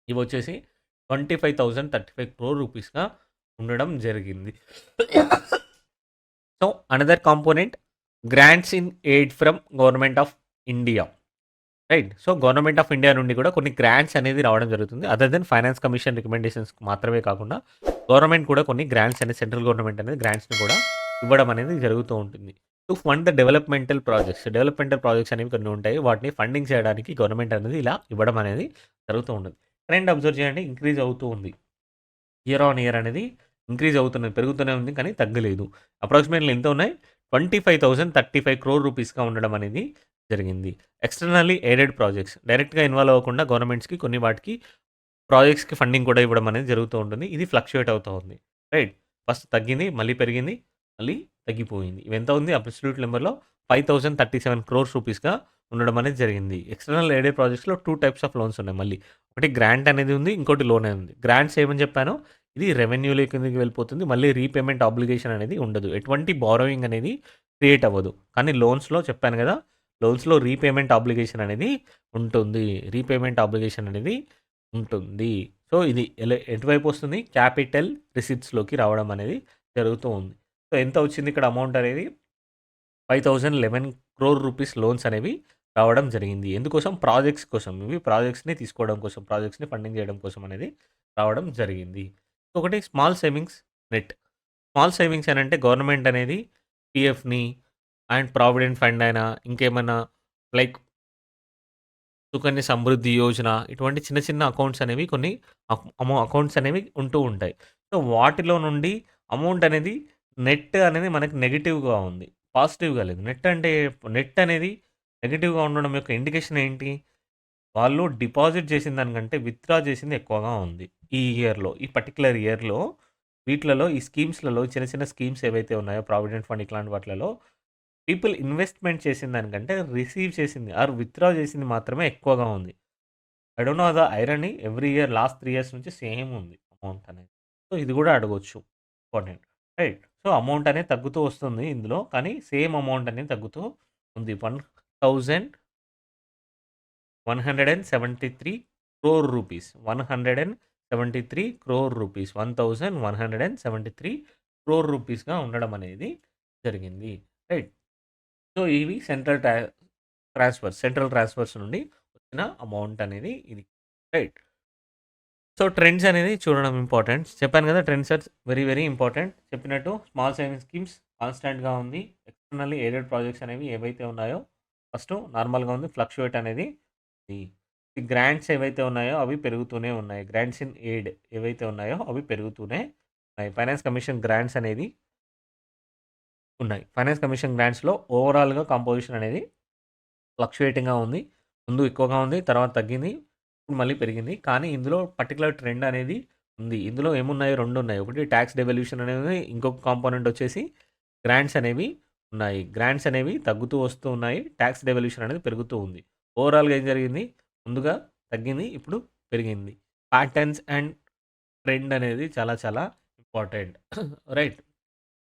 ఇవొచ్చేసి 25,035 క్రోర్ రూపీస్‌గా ఉండడం జరిగింది. So, another component grants in aid from government of India. Right. So, government of India నుండి కూడా కొన్ని గ్రాంట్స్ అనేది రావడం జరుగుతుంది. Other than finance commission recommendations మాత్రమే కాకుండా గవర్నమెంట్ కూడా కొన్ని గ్రాంట్స్ అనేది సెంట్రల్ గవర్నమెంట్ అనేది గ్రాంట్స్‌ని కూడా ఇవ్వడం అనేది జరుగుతూ ఉంటుంది. To fund the developmental projects. Developmental projects అనేవి కొన్ని ఉంటాయి. వాటిని ఫండింగ్ చేయడానికి గవర్నమెంట్ అనేది ఇలా ఇవ్వడం అనేది జరుగుతూ ఉంటుంది. ట్రెండ్ అబ్జర్వ్ చేయండి, ఇంక్రీజ్ అవుతూ ఉంది. ఇయర్ ఆన్ ఇయర్ అనేది ఇంక్రీజ్ అవుతున్నది. పెరుగుతూనే ఉంది కానీ తగ్గలేదు. అప్రాక్సిమేట్‌లీ ఎంత ఉన్నాయి? 25,035 క్రోర్ రూపీస్‌గా ఉండడం అనేది జరిగింది. Externally aided projects. డైరెక్ట్‌గా ఇన్వాల్వ్ అవ్వకుండా గవర్నమెంట్స్‌కి కొన్ని వాటికి ప్రాజెక్ట్స్‌కి ఫండింగ్ కూడా ఇవ్వడం అనేది జరుగుతూ ఉంటుంది. ఇది ఫ్లక్చుయేట్ అవుతా ఉంది. రైట్. ఫస్ట్ తగ్గింది, మళ్ళీ పెరిగింది, మళ్ళీ తగ్గిపోయింది. ఇవెంత ఉంది? అబ్సల్యూట్ నెంబర్‌లో 5,037 క్రోర్స్ రూపీస్‌గా ఉండడం అనేది జరిగింది. ఎక్స్‌టర్నల్ ఎయిడెడ్ ప్రాజెక్ట్స్‌లో 2 టైప్స్ ఆఫ్ లోన్స్ ఉన్నాయి మళ్ళీ. ఒకటి గ్రాంట్ అనేది ఉంది. ఇంకోటి లోన్ అనేది ఉంది. గ్రాంట్స్ ఏమని చెప్పానో ఇది రెవెన్యూలో కిందకి వెళ్ళిపోతుంది. మళ్ళీ రీపేమెంట్ ఆబ్లిగేషన్ అనేది ఉండదు. ఎటువంటి బారోయింగ్ అనేది క్రియేట్ అవ్వదు. కానీ లోన్స్‌లో చెప్పాను కదా! లోన్స్‌లో రీపేమెంట్ ఆబ్లిగేషన్ అనేది ఉంటుంది. రీపేమెంట్ ఆబ్లిగేషన్ అనేది ఉంటుంది. సో, ఇది ఎటువైపు వస్తుంది? క్యాపిటల్ రిసిప్ట్స్‌లోకి రావడం అనేది జరుగుతూ ఉంది. సో, ఎంత వచ్చింది ఇక్కడ అమౌంట్ అనేది? 5,011 క్రోర్ రూపీస్ లోన్స్ అనేవి రావడం జరిగింది. ఎందుకోసం? ప్రాజెక్ట్స్ కోసం. ఇవి ప్రాజెక్ట్స్‌ని తీసుకోవడం కోసం, ప్రాజెక్ట్స్‌ని ఫండింగ్ చేయడం కోసం అనేది రావడం జరిగింది. ఒకటి small savings net. Small savings అనంటే గవర్నమెంట్ అనేది పీఎఫ్‌ని అండ్ ప్రావిడెంట్ ఫండ్ అయినా, ఇంకేమన్నా లైక్ సుకన్య సమృద్ధి యోజన ఇటువంటి చిన్న చిన్న అకౌంట్స్ అనేవి కొన్ని అకౌంట్స్ అనేవి ఉంటూ ఉంటాయి. సో, వాటిలో నుండి అమౌంట్ అనేది నెట్ అనేది మనకి నెగెటివ్‌గా ఉంది. పాజిటివ్‌గా లేదు. నెట్ అనేది నెగెటివ్‌గా ఉండడం యొక్క ఇండికేషన్ ఏంటి? వాళ్ళు డిపాజిట్ చేసిన దానికంటే విత్‌డ్రా చేసింది ఎక్కువగా ఉంది. ఈ ఇయర్‌లో, ఈ పర్టిక్యులర్ ఇయర్‌లో వీట్లలో ఈ స్కీమ్స్‌లలో చిన్న చిన్న స్కీమ్స్ ఏవైతే ఉన్నాయో ప్రావిడెంట్ ఫండ్ ఇట్లాంటి వాటిలలో పీపుల్ ఇన్వెస్ట్‌మెంట్ చేసిన దానికంటే రిసీవ్ చేసింది ఆర్ విత్‌డ్రా చేసింది మాత్రమే ఎక్కువగా ఉంది. I don't know the irony every year last 3 years నుంచి సేమ్ ఉంది అమౌంట్ అనేది. సో, ఇది కూడా అడగొచ్చు. ఇంపార్టెంట్. రైట్. సో, అమౌంట్ అనేది తగ్గుతూ వస్తుంది ఇందులో. కానీ సేమ్ అమౌంట్ అనేది తగ్గుతూ ఉంది. 1,173 క్రోర్ రూపీస్. 173 క్రోర్ రూపీస్. 1,173 క్రోర్ రూపీస్‌గా ఉండడం అనేది జరిగింది. రైట్. సో, ఇవి సెంట్రల్ ట్రాన్స్‌ఫర్స్ నుండి వచ్చిన అమౌంట్ అనేది ఇది. రైట్. సో, ట్రెండ్స్ అనేది చూడడం ఇంపార్టెంట్. చెప్పాను కదా! Trends are very, very important. చెప్పినట్టు స్మాల్ సేవింగ్ స్కీమ్స్ కాన్స్టాంట్‌గా ఉంది. ఎక్స్టర్నల్లీ ఎయిడెడ్ ప్రాజెక్ట్స్ అనేవి ఏవైతే ఉన్నాయో ఫస్ట్ నార్మల్‌గా ఉంది. ఫ్లక్చుయేట్ అనేది ఉంది. ఈ గ్రాంట్స్ ఏవైతే ఉన్నాయో అవి పెరుగుతూనే ఉన్నాయి. గ్రాంట్స్ ఇన్ ఎయిడ్ ఏవైతే ఉన్నాయో అవి పెరుగుతూనే ఉన్నాయి. ఫైనాన్స్ కమిషన్ గ్రాంట్స్ అనేది ఉన్నాయి. ఫైనాన్స్ కమిషన్ గ్రాంట్స్‌లో ఓవరాల్‌గా కంపోజిషన్ అనేది ఫ్లక్చుయేటింగ్‌గా ఉంది. ముందు ఎక్కువగా ఉంది. తర్వాత తగ్గింది. ఇప్పుడు మళ్ళీ పెరిగింది. కానీ ఇందులో పర్టిక్యులర్ ట్రెండ్ అనేది ఉంది. ఇందులో ఏమున్నాయి? 2 ఉన్నాయి. ఒకటి టాక్స్ డెవల్యూషన్ అనేది, ఇంకొక కాంపోనెంట్ వచ్చేసి గ్రాంట్స్ అనేవి ఉన్నాయి. గ్రాంట్స్ అనేవి తగ్గుతూ వస్తూ ఉన్నాయి. టాక్స్ డెవల్యూషన్ అనేది పెరుగుతూ ఉంది. ఓవరాల్‌గా ఏం జరిగింది? ముందుగా తగ్గింది. ఇప్పుడు పెరిగింది. ప్యాటర్న్స్ అండ్ ట్రెండ్ అనేది చాలా చాలా ఇంపార్టెంట్. రైట్.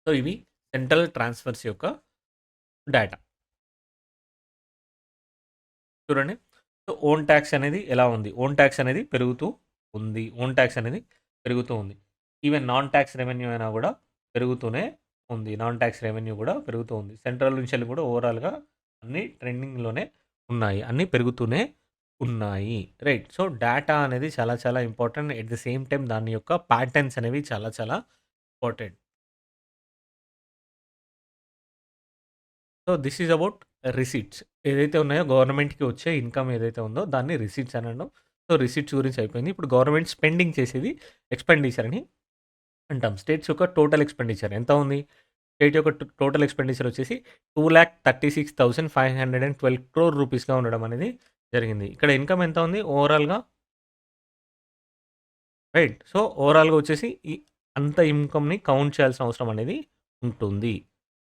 సో, ఇవి సెంట్రల్ ట్రాన్స్‌ఫర్స్ యొక్క డేటా. చూడండి. సో, ఓన్ టాక్స్ అనేది ఎలా ఉంది? ఓన్ టాక్స్ అనేది పెరుగుతూ ఉంది. ఓన్ టాక్స్ అనేది పెరుగుతూ ఉంది. ఈవెన్ నాన్ టాక్స్ రెవెన్యూ అయినా కూడా పెరుగుతూనే ఉంది. నాన్ టాక్స్ రెవెన్యూ కూడా పెరుగుతూ ఉంది. సెంట్రల్ నుంచెల్లి కూడా ఓవరాల్‌గా అన్నీ ట్రెండింగ్‌లోనే ఉన్నాయి. అన్నీ పెరుగుతూనే ఉన్నాయి. రైట్. సో, డేటా అనేది చాలా చాలా important. At the same time దాని యొక్క ప్యాటర్న్స్ అనేవి చాలా చాలా important. So, this is about receipts. ఏదైతే ఉన్నాయో గవర్నమెంట్‌కి వచ్చే ఇన్‌కమ్ ఏదైతే ఉందో దాన్ని రిసీట్స్ అని అనడం. సో, రిసీట్స్ గురించి అయిపోయింది. ఇప్పుడు గవర్నమెంట్ స్పెండింగ్ చేసేది ఎక్స్‌పెండిచర్ అని అంటాం. స్టేట్స్ యొక్క టోటల్ ఎక్స్‌పెండిచర్ ఎంత ఉంది? స్టేట్ యొక్క టోటల్ ఎక్స్‌పెండిచర్ వచ్చేసి 2,36,512 క్రోర్ రూపీస్‌గా ఉండడం అనేది జరిగింది. ఇక్కడ ఇన్‌కమ్ ఎంత ఉంది ఓవరాల్‌గా? రైట్. సో, ఓవరాల్‌గా వచ్చేసి ఈ అంత ఇన్‌కమ్‌ని కౌంట్ చేయాల్సిన అవసరం అనేది ఉంటుంది.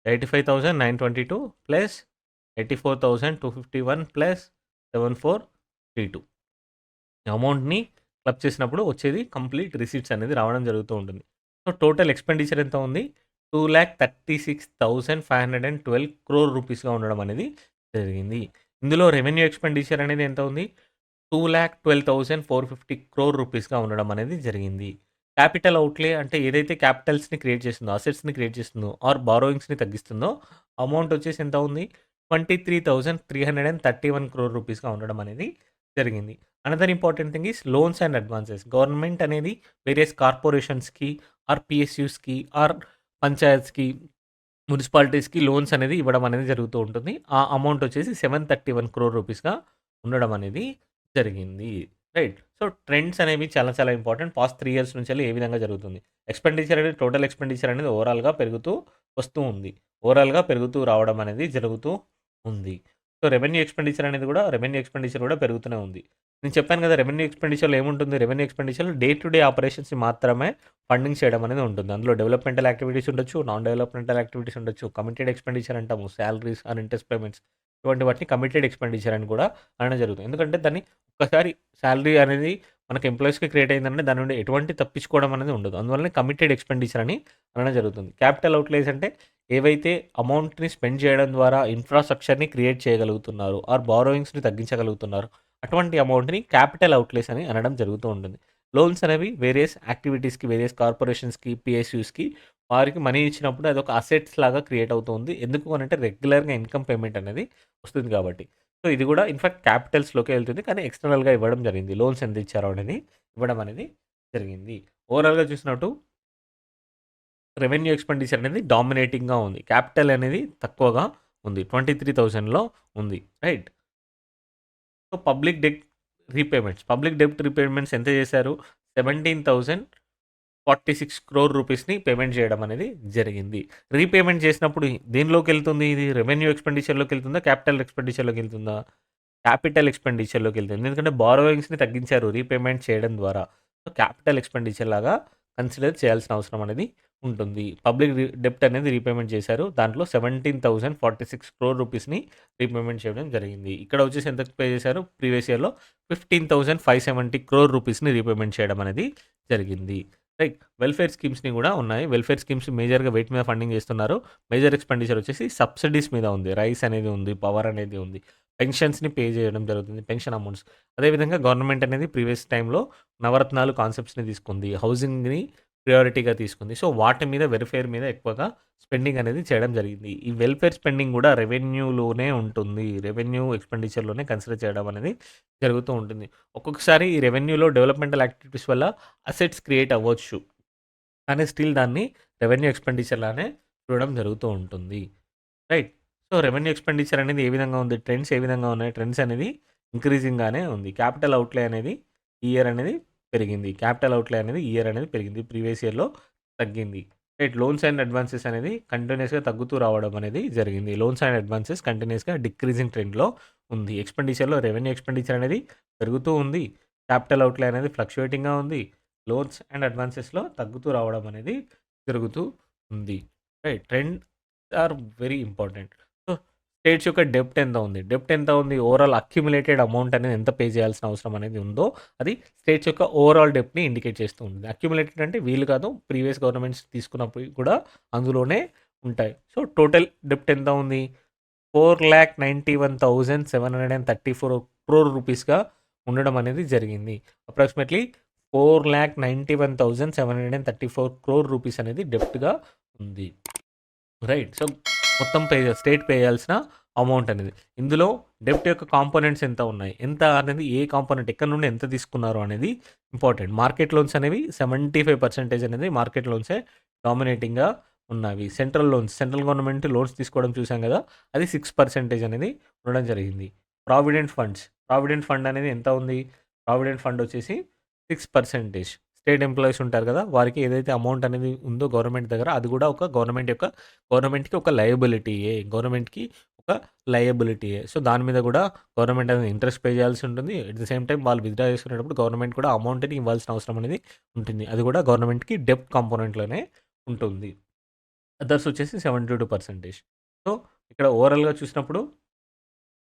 85,922 ప్లస్ 84,251 ప్లస్ 7432 ఈ అమౌంట్‌ని క్లబ్ చేసినప్పుడు వచ్చేది కంప్లీట్ రిసీట్స్ అనేది రావడం జరుగుతూ ఉంటుంది. సో, టోటల్ ఎక్స్‌పెండిచర్ ఎంత ఉంది? 2,36,512 క్రోర్ రూపీస్‌గా ఉండడం అనేది జరిగింది. ఇందులో రెవెన్యూ ఎక్స్‌పెండిచర్ అనేది ఎంత ఉంది? 2,12,450 క్రోర్ రూపీస్‌గా ఉండడం అనేది జరిగింది. క్యాపిటల్ అవుట్‌లే అంటే ఏదైతే క్యాపిటల్స్‌ని క్రియేట్ చేస్తుందో, అసెట్స్‌ని క్రియేట్ చేస్తుందో ఆర్ బారోయింగ్స్‌ని తగ్గిస్తుందో అమౌంట్ వచ్చేసి ఎంత ఉంది? 23,331 క్రోర్ రూపీస్‌గా ఉండడం అనేది జరిగింది. Another important thing is loans and advances. Government అనేది వేరియస్ కార్పొరేషన్స్‌కి ఆర్ పీఎస్‌యూస్‌కి ఆర్ పంచాయత్స్‌కి, మునిసిపాలిటీస్‌కి లోన్స్ అనేది ఇవ్వడం అనేది జరుగుతూ ఉంటుంది. ఆ అమౌంట్ వచ్చేసి 731 క్రోర్ రూపీస్‌గా ఉండడం అనేది జరిగింది. రైట్. సో, ట్రెండ్స్ అనేవి చాలా చాలా ఇంపార్టెంట్. పాస్ట్ 3 ఇయర్స్ నుంచెల్లి ఏ విధంగా జరుగుతుంది. ఎక్స్‌పెండిచర్ అనేది టోటల్ ఎక్స్‌పెండిచర్ అనేది ఓవరాల్‌గా పెరుగుతూ వస్తూ ఉంది. ఓవరాల్‌గా పెరుగుతూ రావడం అనేది జరుగుతూ ఉంది. సో, రెవెన్యూ ఎక్స్‌పెండిచర్ కూడా పెరుగుతూనే ఉంది. నేను చెప్పాను కదా! రెవెన్యూ ఎక్స్‌పెండిచర్‌లో ఏముంటుంది? రెవెన్యూ ఎక్స్‌పెండిచర్‌లో డే టు డే ఆపరేషన్స్‌ని మాత్రమే ఫండింగ్ చేయడం అనేది ఉంటుంది. అందులో డెవలప్‌మెంటల్ యాక్టివిటీస్ ఉండొచ్చు, నాన్ డెవలప్‌మెంటల్ యాక్టివిటీస్ ఉండొచ్చు. కమిటెడ్ ఎక్స్‌పెండిచర్ అంటాము. సాలరీస్ ఆర్ ఇంట్రెస్ట్ పేమెంట్స్ ఇటువంటి వాటిని కమిటెడ్ ఎక్స్‌పెండిచర్ అని కూడా అనడం జరుగుతుంది. ఎందుకంటే దాన్ని ఒక్కసారి సాలరీ అనేది మనకు ఎంప్లాయీస్‌కి క్రియేట్ అయిందంటే దాని నుండి ఎటువంటి తప్పించుకోవడం అనేది ఉండదు. అందువల్లనే కమిటెడ్ ఎక్స్‌పెండిచర్ అని అనడం జరుగుతుంది. క్యాపిటల్ అవుట్‌లేస్ అంటే ఏవైతే అమౌంట్‌ని స్పెండ్ చేయడం ద్వారా ఇన్‌ఫ్రాస్ట్రక్చర్‌ని క్రియేట్ చేయగలుగుతున్నారో ఆర్ బారోయింగ్స్‌ని తగ్గించగలుగుతున్నారో అటువంటి అమౌంట్‌ని క్యాపిటల్ అవుట్‌లేస్ అని అనడం జరుగుతూ ఉంటుంది. లోన్స్ అనేవి వేరియస్ యాక్టివిటీస్‌కి, వేరియస్ కార్పొరేషన్స్‌కి, పీఎస్‌యూస్‌కి వారికి మనీ ఇచ్చినప్పుడు అదొక అసెట్స్ లాగా క్రియేట్ అవుతుంది. ఎందుకు అనంటే రెగ్యులర్‌గా ఇన్‌కమ్ పేమెంట్ అనేది వస్తుంది కాబట్టి. సో, ఇది కూడా ఇన్‌ఫాక్ట్ క్యాపిటల్స్‌లోకే వెళ్తుంది. కానీ ఎక్స్‌టర్నల్‌గా ఇవ్వడం జరిగింది. లోన్స్ ఎంత ఇచ్చారో అనేది ఇవ్వడం అనేది జరిగింది. ఓవరాల్‌గా చూసినట్టు రెవెన్యూ ఎక్స్‌పెండిచర్ అనేది డామినేటింగ్‌గా ఉంది. క్యాపిటల్ అనేది తక్కువగా ఉంది. 23,000లో ఉంది. రైట్. సో, పబ్లిక్ డెబ్ట్ రీపేమెంట్స్ ఎంత చేశారు? 17,046 క్రోర్ రూపీస్‌ని పేమెంట్ చేయడం అనేది జరిగింది. రీపేమెంట్ చేసినప్పుడు దేనిలోకెళ్తుంది ఇది? రెవెన్యూ ఎక్స్‌పెండిచర్‌లోకెళ్తుందా? క్యాపిటల్ ఎక్స్‌పెండిచర్‌లోకెళ్తుందా? క్యాపిటల్ ఎక్స్‌పెండిచర్‌లోకెళ్తుంది. ఎందుకంటే బారోయింగ్స్‌ని తగ్గించారు రీపేమెంట్ చేయడం ద్వారా. సో, క్యాపిటల్ ఎక్స్‌పెండిచర్ లాగా కన్సిడర్ చేయాల్సిన అవసరం అనేది ఉంటుంది. డెబ్ట్ అనేది రీపేమెంట్ చేశారు. దాంట్లో 17,046 క్రోర్ రూపీస్‌ని రీపేమెంట్ చేయడం జరిగింది. ఇక్కడ వచ్చేసి ఎంత పే చేశారు? ప్రీవియస్ ఇయర్‌లో 15,570 క్రోర్ రూపీస్‌ని రీపేమెంట్ చేయడం అనేది జరిగింది. రైట్. వెల్ఫేర్ స్కీమ్స్‌ని గూడా ఉన్నాయి. వెల్ఫేర్ స్కీమ్స్ మేజర్‌గా వేటి మీద ఫండింగ్ చేస్తున్నారు? మేజర్ ఎక్స్‌పెండిచర్ వచ్చేసి సబ్సిడీస్ మీద ఉంది. రైస్ అనేది ఉంది. పవర్ అనేది ఉంది. పెన్షన్స్‌ని పే చేయడం జరుగుతుంది. Pension amounts. అదేవిధంగా గవర్నమెంట్ అనేది ప్రీవియస్ టైమ్‌లో నవరత్నాలు కాన్సెప్ట్స్‌ని తీసుకుంది. హౌసింగ్‌ని ప్రయారిటీగా తీసుకుంది. సో, వాటి మీద వెల్ఫేర్ మీద ఎక్కువగా స్పెండింగ్ అనేది చేయడం జరిగింది. ఈ వెల్ఫేర్ స్పెండింగ్ గూడా రెవెన్యూలోనే ఉంటుంది. రెవెన్యూ ఎక్స్‌పెండిచర్‌లోనే కన్సిడర్ చేయడం అనేది జరుగుతూ ఉంటుంది. ఒక్కొక్కసారి ఈ రెవెన్యూలో డెవలప్‌మెంటల్ యాక్టివిటీస్ వల్ల అసెట్స్ క్రియేట్ అవ్వచ్చు. కానీ స్టిల్ దాన్ని రెవెన్యూ ఎక్స్‌పెండిచర్ లానే చూడడం జరుగుతూ ఉంటుంది. రైట్. సో, రెవెన్యూ ఎక్స్‌పెండిచర్ అనేది ఏ విధంగా ఉంది? ట్రెండ్స్ ఏ విధంగా ఉన్నాయి? ట్రెండ్స్ అనేది ఇంక్రీజింగ్‌గానే ఉంది. క్యాపిటల్ అవుట్‌లే అనేది ఈ ఇయర్ అనేది పెరిగింది. క్యాపిటల్ అవుట్‌లే అనేది ఈ ఇయర్ అనేది పెరిగింది. ప్రీవియస్ ఇయర్‌లో తగ్గింది. రైట్. లోన్స్ అండ్ అడ్వాన్సెస్ అనేది కంటిన్యూయస్‌గా తగ్గుతూ రావడం అనేది జరిగింది. లోన్స్ అండ్ అడ్వాన్సెస్ కంటిన్యూయస్‌గా డిక్రీజింగ్ ట్రెండ్‌లో ఉంది. రెవెన్యూ ఎక్స్‌పెండిచర్ అనేది పెరుగుతూ ఉంది. క్యాపిటల్ అవుట్‌లే అనేది ఫ్లక్చుయేటింగ్‌గా ఉంది. లోన్స్ అండ్ అడ్వాన్సెస్‌లో తగ్గుతూ రావడం అనేది జరుగుతూ ఉంది. Right. Trend are very important. So, states యొక్క డెబ్ట్ ఎంత ఉంది? డెబ్ట్ ఎంత ఉంది? ఓవరాల్ అక్యుములేటెడ్ అమౌంట్ అనేది ఎంత పే చేయాల్సిన అవసరం అనేది ఉందో, అది స్టేట్స్ యొక్క ఓవరాల్ డెబ్ట్‌ని ఇండికేట్ చేస్తూ ఉంటుంది. అక్యుములేటెడ్ అంటే వీళ్ళు కాదు. ప్రీవియస్ గవర్నమెంట్స్ తీసుకున్నప్పుడు కూడా అందులోనే ఉంటాయి. సో, టోటల్ డెబ్ట్ ఎంత ఉంది? 4,91,734 క్రోర్ రూపీస్‌గా ఉండడం అనేది జరిగింది. అప్రాక్సిమేట్‌లీ 4,91,734 క్రోర్ రూపీస్ అనేది డెబ్ట్‌గా ఉంది. రైట్. సో, మొత్తం స్టేట్ పే చేయాల్సిన అమౌంట్ అనేది. ఇందులో డెబ్ట్ యొక్క కాంపోనెంట్స్ ఎంత ఉన్నాయి? ఎంత అనేది ఏ కాంపోనెంట్ ఎక్కడి నుండి ఎంత తీసుకున్నారు అనేది ఇంపార్టెంట్. మార్కెట్ లోన్స్ అనేవి 75% అనేది మార్కెట్ లోన్సే డామినేటింగ్‌గా ఉన్నవి. సెంట్రల్ గవర్నమెంట్ లోన్స్ తీసుకోవడం చూసాం గదా! అది 6% అనేది ఉండడం జరిగింది. ప్రావిడెంట్ ఫండ్ అనేది ఎంత ఉంది? ప్రావిడెంట్ ఫండ్ వచ్చేసి 6%. స్టేట్ ఎంప్లాయీస్ ఉంటారు కదా! వారికి ఏదైతే అమౌంట్ అనేది ఉందో గవర్నమెంట్ దగ్గర అది కూడా ఒక గవర్నమెంట్‌కి ఒక లయబిలిటీయే. సో, దాని మీద కూడా గవర్నమెంట్ అనేది ఇంట్రెస్ట్ పే చేయాల్సి ఉంటుంది. అట్ ది సేమ్ టైమ్ వాళ్ళు విత్‌డ్రా చేసుకునేటప్పుడు గవర్నమెంట్ కూడా అమౌంట్‌ని ఇవ్వాల్సిన అవసరం అనేది ఉంటుంది. అది కూడా గవర్నమెంట్‌కి డెబ్ట్ కాంపోనెంట్‌లోనే ఉంటుంది. అదర్స్ వచ్చేసి 72%. సో, ఇక్కడ ఓవరాల్‌గా చూసినప్పుడు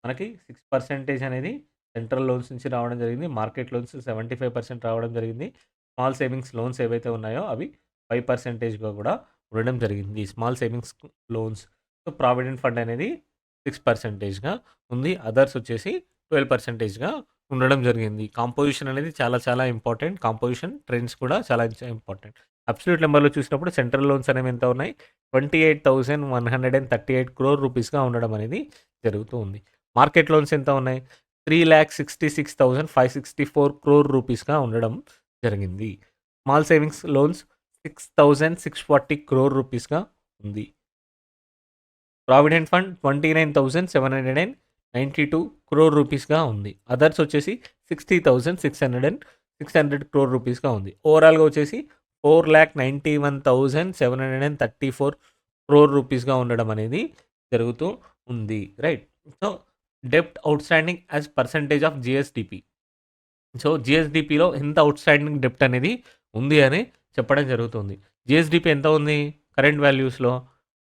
మనకి 6% అనేది సెంట్రల్ లోన్స్ నుంచి రావడం జరిగింది. మార్కెట్ లోన్స్ 75% రావడం జరిగింది. స్మాల్ సేవింగ్స్ లోన్స్ ఏవైతే ఉన్నాయో అవి 5%గా కూడా ఉండడం జరిగింది. Small savings loans. So, provident fund అనేది 6%గా ఉంది. అదర్స్ వచ్చేసి 12%గా ఉండడం జరిగింది. కాంపోజిషన్ అనేది చాలా చాలా ఇంపార్టెంట్. కాంపోజిషన్ ట్రెండ్స్ కూడా చాలా ఇంపార్టెంట్. అబ్సల్యూట్ నెంబర్‌లో చూసినప్పుడు సెంట్రల్ లోన్స్ అనేవి ఎంత ఉన్నాయి? 28,138 క్రోర్ రూపీస్‌గా ఉండడం అనేది జరుగుతూ ఉంది. మార్కెట్ లోన్స్ ఎంత ఉన్నాయి? 3,66,564 క్రోర్ రూపీస్‌గా ఉండడం జరిగింది. స్మాల్ సేవింగ్స్ లోన్స్ 6,640 క్రోర్ రూపీస్‌గా ఉంది. ప్రావిడెంట్ ఫండ్ 29,792 క్రోర్ రూపీస్‌గా ఉంది. అదర్స్ వచ్చేసి 60,600 క్రోర్ రూపీస్‌గా ఉంది. ఓవరాల్‌గా వచ్చేసి 4,91,734 క్రోర్ రూపీస్‌గా ఉండడం అనేది జరుగుతూ ఉంది. రైట్. సో, డెబ్ట్ outstanding as percentage of GSDP. So, జీఎస్‌డీపీలో ఎంత ఔట్‌స్టాండింగ్ డెబ్ట్ అనేది ఉంది అని చెప్పడం జరుగుతుంది. జీఎస్‌డీపీ ఎంత ఉంది? కరెంట్ వాల్యూస్‌లో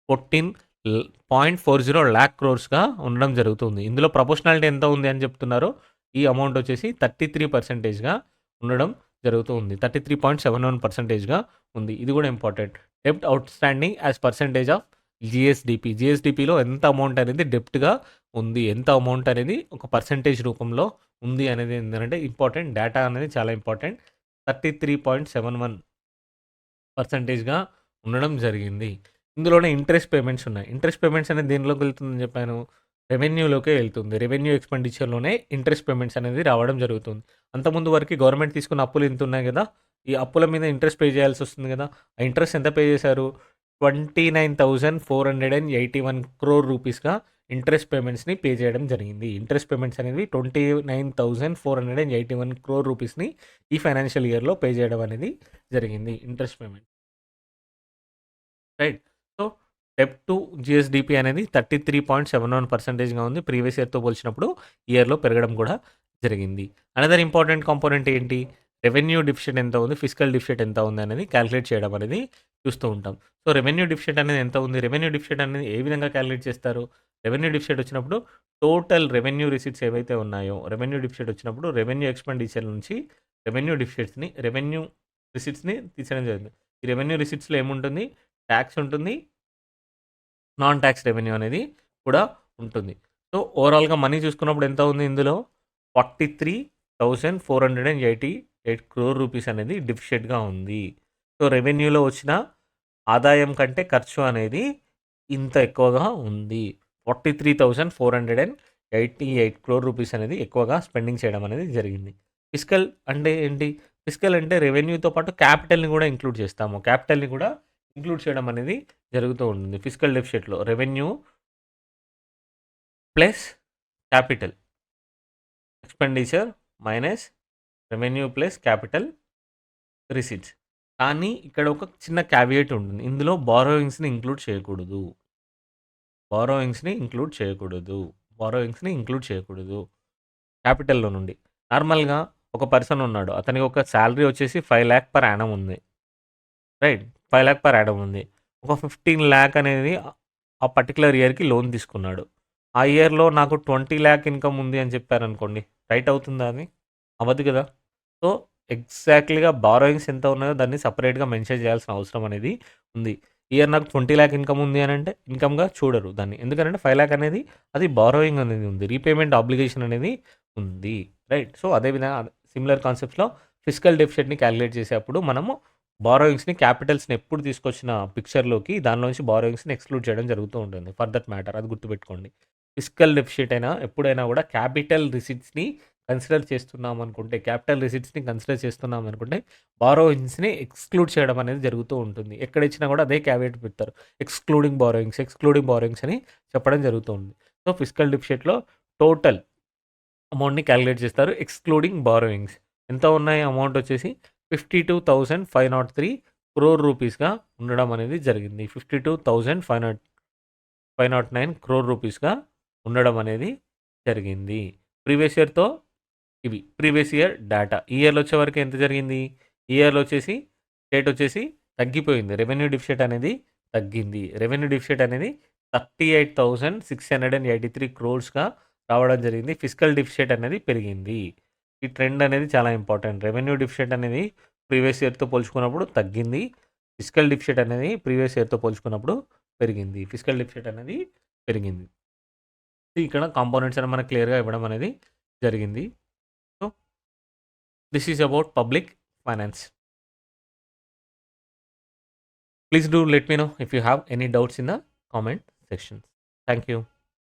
14.40 లాక్ క్రోర్స్‌గా ఉండడం జరుగుతుంది. ఇందులో ప్రపోర్షనాలిటీ ఎంత ఉంది అని చెప్తున్నారో, ఈ అమౌంట్ వచ్చేసి 33%గా ఉండడం జరుగుతూ ఉంది. 33.71%గా ఉంది. ఇది కూడా ఇంపార్టెంట్. డెబ్ట్ outstanding as percentage of GSDP. జీఎస్‌డీపీలో ఎంత అమౌంట్ అనేది డెబ్ట్‌గా ఉంది. ఎంత అమౌంట్ అనేది ఒక పర్సెంటేజ్ రూపంలో ఉంది అనేది ఏంటంటే ఇంపార్టెంట్. డేటా అనేది చాలా ఇంపార్టెంట్. 33.71%గా ఉండడం జరిగింది. ఇందులోనే ఇంట్రెస్ట్ పేమెంట్స్ ఉన్నాయి. ఇంట్రెస్ట్ పేమెంట్స్ అనేది దేనిలోకి వెళ్తుందని చెప్పాను? రెవెన్యూలోకే వెళ్తుంది. రెవెన్యూ ఎక్స్‌పెండిచర్‌లోనే ఇంట్రెస్ట్ పేమెంట్స్ అనేది రావడం జరుగుతుంది. అంతకుముందు వరకు గవర్నమెంట్ తీసుకున్న అప్పులు ఇంత ఉన్నాయి గదా! ఈ అప్పుల మీద ఇంట్రెస్ట్ పే చేయాల్సి వస్తుంది గదా! ఆ ఇంట్రెస్ట్ ఎంత పే చేశారు? 29,481 క్రోర్ రూపీస్‌గా ఇంట్రెస్ట్ పేమెంట్స్‌ని పే చేయడం జరిగింది. ఇంట్రెస్ట్ పేమెంట్స్ అనేవి 29,481 క్రోర్ రూపీస్‌ని ఈ ఫైనాన్షియల్ ఇయర్‌లో పే చేయడం అనేది జరిగింది. Interest payment. రైట్. సో, డెబ్ట్ టు జీఎస్‌డీపీ అనేది 33.71%గా ఉంది. ప్రీవియస్ ఇయర్‌తో పోల్చినప్పుడు ఈ ఇయర్‌లో పెరగడం కూడా జరిగింది. అనదర్ ఇంపార్టెంట్ కాంపోనెంట్ ఏంటి? రెవెన్యూ డెఫిసిట్ ఎంత ఉంది? ఫిస్కల్ డెఫిసిట్ ఎంత ఉంది అనేది కాలిక్యులేట్ చేయడం అనేది చూస్తూ ఉంటాం. సో, రెవెన్యూ డెఫిసిట్ అనేది ఎంత ఉంది? రెవెన్యూ డెఫిసిట్ అనేది ఏ విధంగా కాలిక్యులేట్ చేస్తారు? రెవెన్యూ డెఫిసిట్ వచ్చినప్పుడు టోటల్ రెవెన్యూ రిసీట్స్ ఏవైతే ఉన్నాయో, రెవెన్యూ డెఫిసిట్ వచ్చినప్పుడు రెవెన్యూ ఎక్స్‌పెండిచర్ నుంచి రెవెన్యూ రిసీట్స్‌ని తీసేయడం జరిగింది. ఈ రెవెన్యూ రిసీట్స్‌లో ఏముంటుంది? టాక్స్ ఉంటుంది. నాన్ టాక్స్ రెవెన్యూ అనేది కూడా ఉంటుంది. సో, ఓవరాల్‌గా మనీ చూసుకున్నప్పుడు ఎంత ఉంది ఇందులో? 43,488 క్రోర్ రూపీస్ అనేది డెఫిసిట్‌గా ఉంది. సో, రెవెన్యూలో వచ్చిన ఆదాయం కంటే ఖర్చు అనేది ఇంత ఎక్కువగా ఉంది. 43,488 క్రోర్ రూపీస్ అనేది ఎక్కువగా స్పెండింగ్ చేయడం అనేది జరిగింది. ఫిస్కల్ అంటే ఏంటి? ఫిస్కల్ అంటే రెవెన్యూతో పాటు క్యాపిటల్‌ని కూడా ఇంక్లూడ్ చేస్తాము. క్యాపిటల్‌ని కూడా ఇంక్లూడ్ చేయడం అనేది జరుగుతూ ఉంటుంది. ఫిస్కల్ డెఫిసిట్‌లో revenue plus capital expenditure minus revenue plus capital receipts. కానీ ఇక్కడ ఒక చిన్న క్యావియేట్ ఉంటుంది. ఇందులో బారోయింగ్స్‌ని ఇంక్లూడ్ చేయకూడదు. బారోయింగ్స్‌ని ఇంక్లూడ్ చేయకూడదు. బారోయింగ్స్‌ని ఇంక్లూడ్ చేయకూడదు. క్యాపిటల్‌లో నుండి. నార్మల్‌గా ఒక పర్సన్ ఉన్నాడు. అతనికి ఒక సాలరీ వచ్చేసి 5,00,000 పర్ యానమ్ ఉంది. రైట్. 5,00,000 పర్ యానమ్ ఉంది. ఒక 15,00,000 అనేది ఆ పర్టిక్యులర్ ఇయర్‌కి లోన్ తీసుకున్నాడు. ఆ ఇయర్‌లో నాకు 20,00,000 ఇన్‌కమ్ ఉంది అని చెప్పారనుకోండి. రైట్ అవుతుందా అది? అవ్వదు కదా! సో, ఎగ్జాక్ట్‌లీగా బారోయింగ్స్ ఎంత ఉన్నాయో దాన్ని సెపరేట్‌గా మెన్షన్ చేయాల్సిన అవసరం అనేది ఉంది. ఇయర్ నాకు 20,00,000 ఇన్‌కమ్ ఉంది అనంటే ఇన్‌కమ్‌గా చూడరు దాన్ని. ఎందుకనంటే 5,00,000 అనేది అది బారోయింగ్ అనేది ఉంది. రీపేమెంట్ ఆబ్లిగేషన్ అనేది ఉంది. రైట్. సో, అదే విధంగా సిమిలర్ కాన్సెప్ట్స్‌లో ఫిస్కల్ డెఫిసిట్‌ని కాలిక్యులేట్ చేసేప్పుడు మనము బారోయింగ్స్‌ని, క్యాపిటల్స్‌ని ఎప్పుడు తీసుకొచ్చిన పిక్చర్‌లోకి దానిలోంచి బారోయింగ్స్‌ని ఎక్స్‌క్లూడ్ చేయడం జరుగుతూ ఉంటుంది. ఫర్ దట్ మ్యాటర్ అది గుర్తుపెట్టుకోండి. ఫిస్కల్ డెఫిసిట్ అయినా ఎప్పుడైనా కూడా క్యాపిటల్ రిసిట్స్‌ని కన్సిడర్ చేస్తున్నాం అనుకుంటే, క్యాపిటల్ రిసిట్స్‌ని కన్సిడర్ చేస్తున్నాం అనుకుంటే, బారోయింగ్స్‌ని ఎక్స్‌క్లూడ్ చేయడం అనేది జరుగుతూ ఉంటుంది. ఎక్కడ ఇచ్చినా కూడా అదే క్యావియేట్ పెడతారు. ఎక్స్‌క్లూడింగ్ బారోయింగ్స్ అని చెప్పడం జరుగుతూ ఉంది. సో, ఫిస్కల్ డెఫిసిట్‌లో టోటల్ అమౌంట్‌ని కాలిక్యులేట్ చేస్తారు. Excluding borrowings. ఎంత ఉన్నాయి అమౌంట్ వచ్చేసి 52,503 క్రోర్ రూపీస్‌గా ఉండడం అనేది జరిగింది. 52,509 క్రోర్ రూపీస్‌గా ఉండడం అనేది జరిగింది. ప్రీవియస్ ఇయర్‌తో ఇవి. Previous year data. ఈ ఇయర్‌లో వచ్చేవరకు ఎంత జరిగింది? ఈ ఇయర్‌లో వచ్చేసి రేట్ వచ్చేసి తగ్గిపోయింది. రెవెన్యూ డెఫిసిట్ అనేది తగ్గింది. రెవెన్యూ డెఫిసిట్ అనేది 38,683 క్రోర్స్‌గా రావడం జరిగింది. ఫిస్కల్ డెఫిసిట్ అనేది పెరిగింది. ఈ ట్రెండ్ అనేది చాలా ఇంపార్టెంట్. రెవెన్యూ డెఫిసిట్ అనేది ప్రీవియస్ ఇయర్‌తో పోల్చుకున్నప్పుడు తగ్గింది. ఫిస్కల్ డెఫిసిట్ అనేది ప్రీవియస్ ఇయర్‌తో పోల్చుకున్నప్పుడు పెరిగింది. ఫిస్కల్ డెఫిసిట్ అనేది పెరిగింది. ఇక్కడ కాంపోనెంట్స్ అని మనకు క్లియర్‌గా ఇవ్వడం అనేది జరిగింది. So this is about public finance. Please do let me know if you have any doubts in the comment section. Thank you.